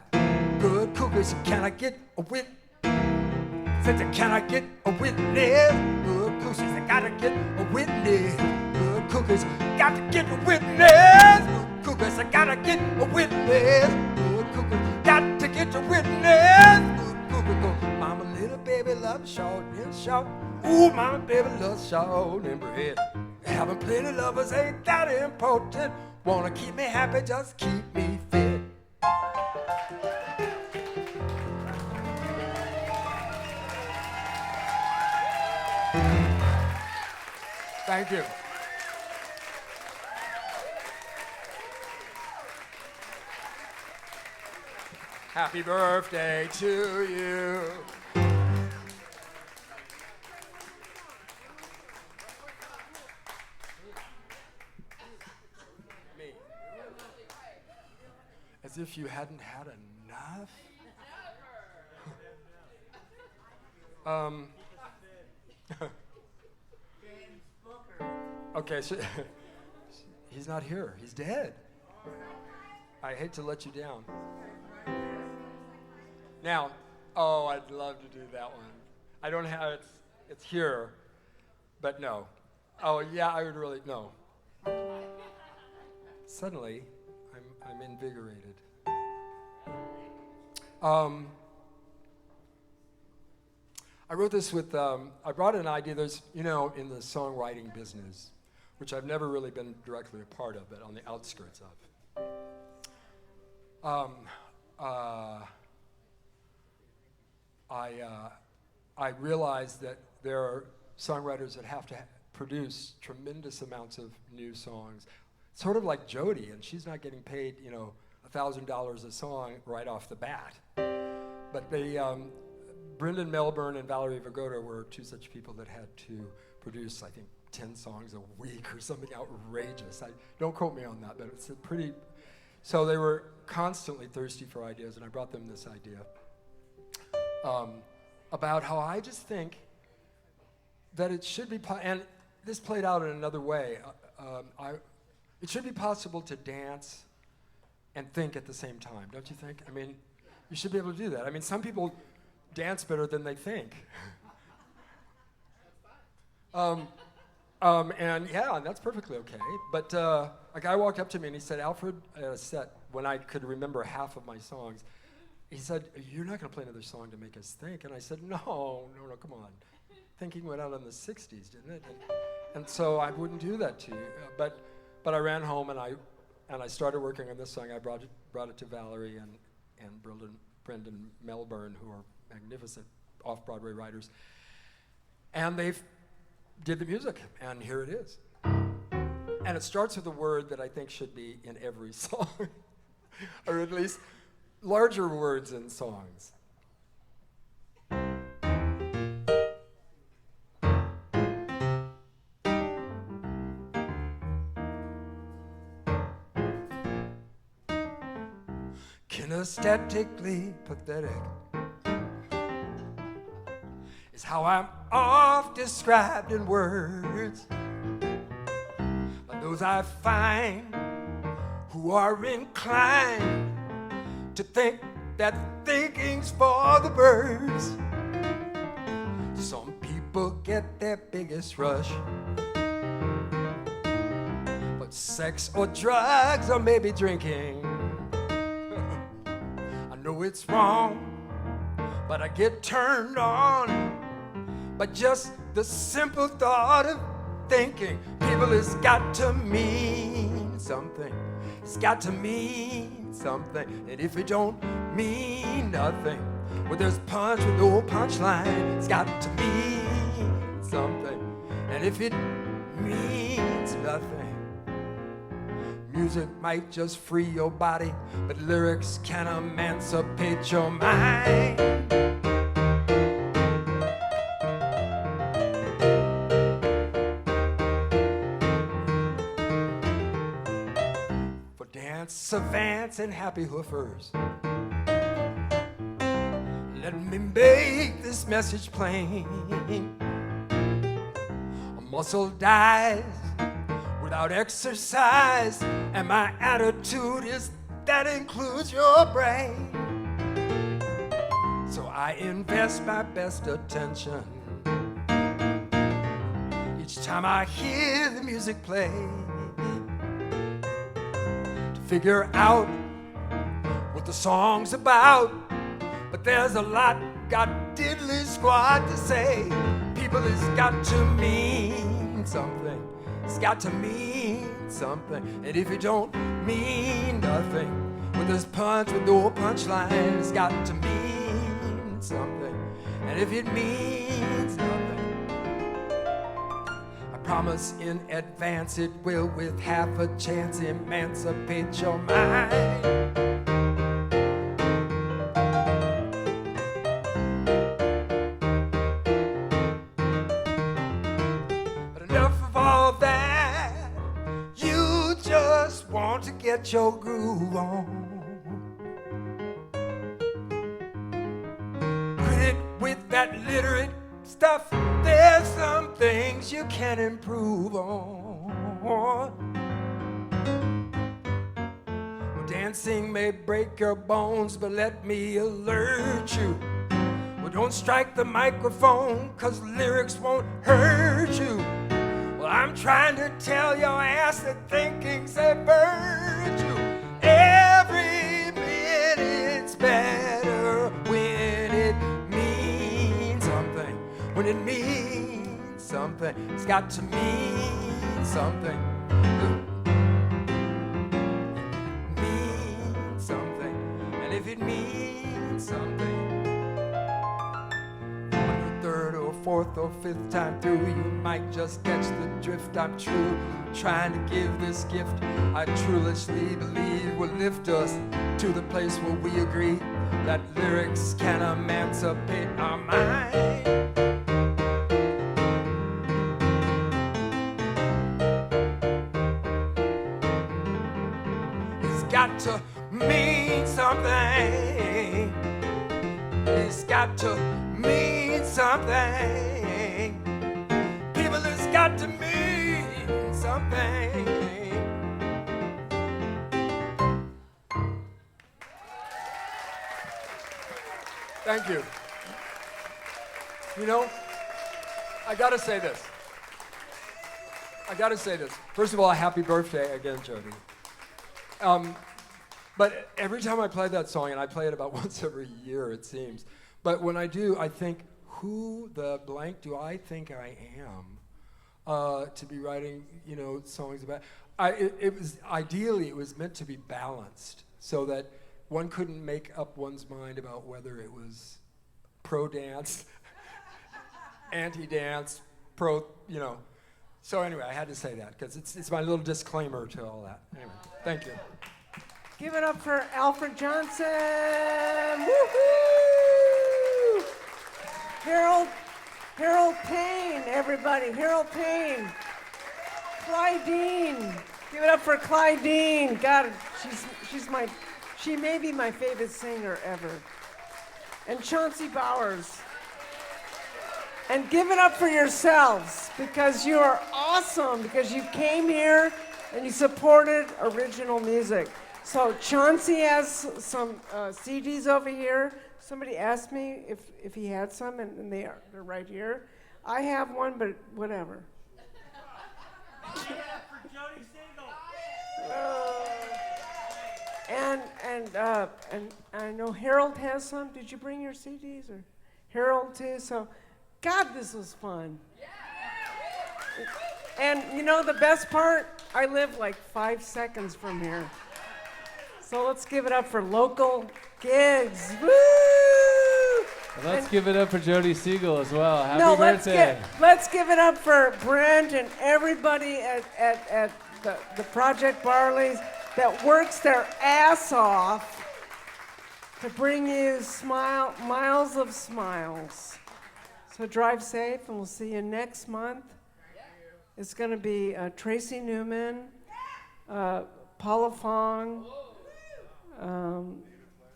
S6: Good cookers, can I get a witness? Can I get a witness? Good cookers, I gotta get a witness. Good cookers, got to get a witness. Good cookers, I gotta get a witness. Good cookers, got to get a witness. Good cookers, go, mama, little baby loves short and short. Ooh, mama, baby loves short and bread. Having plenty lovers ain't that important. Wanna keep me happy, just keep me fit. Thank you. Happy birthday to you. Me. As if you hadn't had enough. Okay, so he's not here. He's dead. I hate to let you down. Now, oh, I'd love to do that one. I don't have it's here, but no. Oh yeah, I would really no. Suddenly, I'm invigorated. I wrote this with, I brought an idea, there's, you know, in the songwriting business, which I've never really been directly a part of, but on the outskirts of. I realized that there are songwriters that have to produce tremendous amounts of new songs, sort of like Jodi, and she's not getting paid, you know, $1,000 a song right off the bat. But they, Brendan Melbourne and Valerie Vigoda were two such people that had to produce, I think, 10 songs a week or something outrageous. Don't quote me on that, but it's a pretty... So they were constantly thirsty for ideas, and I brought them this idea about how I just think that it should be... and this played out in another way. It should be possible to dance and think at the same time, don't you think? I mean, you should be able to do that. I mean, some people dance better than they think. And yeah, that's perfectly okay. But a guy walked up to me and he said, Alfred, at a set, when I could remember half of my songs, he said, you're not going to play another song to make us think. And I said, no, come on. Thinking went out in the 60s, didn't it? And so I wouldn't do that to you. But I ran home and I started working on this song. I brought it to Valerie and Brendan Melbourne, who are magnificent off-Broadway writers. And they did the music, and here it is. And it starts with a word that I think should be in every song, or at least larger words in songs. Kinesthetically pathetic is how I'm oft described in words by those I find who are inclined to think that thinking's for the birds. Some people get their biggest rush, but sex or drugs or maybe drinking, I know it's wrong, but I get turned on by just the simple thought of thinking. People, has got to mean something. It's got to mean something. And if it don't mean nothing, well, there's punch with no punchline. It's got to mean something. And if it means nothing, music might just free your body, but lyrics can emancipate your mind. Savants and happy hoofers, let me make this message plain. A muscle dies without exercise, and my attitude is that includes your brain. So I invest my best attention each time I hear the music play, to figure out what the song's about. But there's a lot got diddly squad to say. People, it's got to mean something. It's got to mean something. And if it don't mean nothing, with this punch with no punchline, it's got to mean something. And if it means nothing, I promise in advance it will, with half a chance, emancipate your mind. To get your groove on, quit it with that literate stuff. There's some things you can improve on. Well, dancing may break your bones, but let me alert you. Well, don't strike the microphone, 'cause lyrics won't hurt you. I'm trying to tell your ass that thinking's a virtue. Every minute's better when it means something. When it means something, it's got to mean something. It means something. And if it means something, third or fourth or fifth time through, you might just catch the drift. I'm true, trying to give this gift I truly believe will lift us to the place where we agree that lyrics can emancipate our mind. It's got to mean something. It's got to mean something. People, it's got to mean something. Thank you. You know, I gotta say this. First of all, happy birthday again, Jodi. But every time I play that song, and I play it about once every year, it seems, but when I do, I think, who the blank do I think I am to be writing, songs about? It was meant to be balanced, so that one couldn't make up one's mind about whether it was pro-dance, anti-dance, So anyway, I had to say that, because it's my little disclaimer to all that. Anyway, thank you.
S1: Give it up for Alfred Johnson. Woohoo! Harold Payne, everybody. Harold Payne. Clydeen. Give it up for Clydeen. God, she may be my favorite singer ever. And Chauncey Bowers. And give it up for yourselves, because you are awesome, because you came here and you supported original music. So Chauncey has some CDs over here. Somebody asked me if he had some, and they're right here. I have one, but whatever.
S4: For Jodi Siegel.
S1: And I know Harold has some. Did you bring your CDs, or Harold too? So, God, this was fun. And the best part, I live like 5 seconds from here. So let's give it up for local gigs. Woo!
S7: Let's give it up for Jodi Siegel as well. Happy birthday.
S1: Let's give it up for Brent and everybody at the Project Barley's that works their ass off to bring you miles of smiles. So drive safe, and we'll see you next month. It's going to be Tracy Newman, Paula Fong,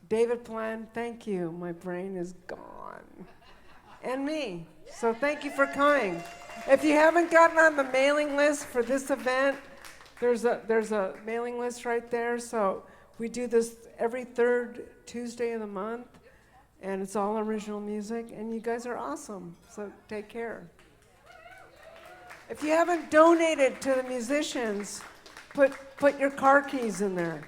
S1: David Plan. Thank you. My brain is gone. And me. So thank you for coming. If you haven't gotten on the mailing list for this event, there's a mailing list right there. So we do this every third Tuesday of the month, and it's all original music, and you guys are awesome. So take care. If you haven't donated to the musicians, put your car keys in there.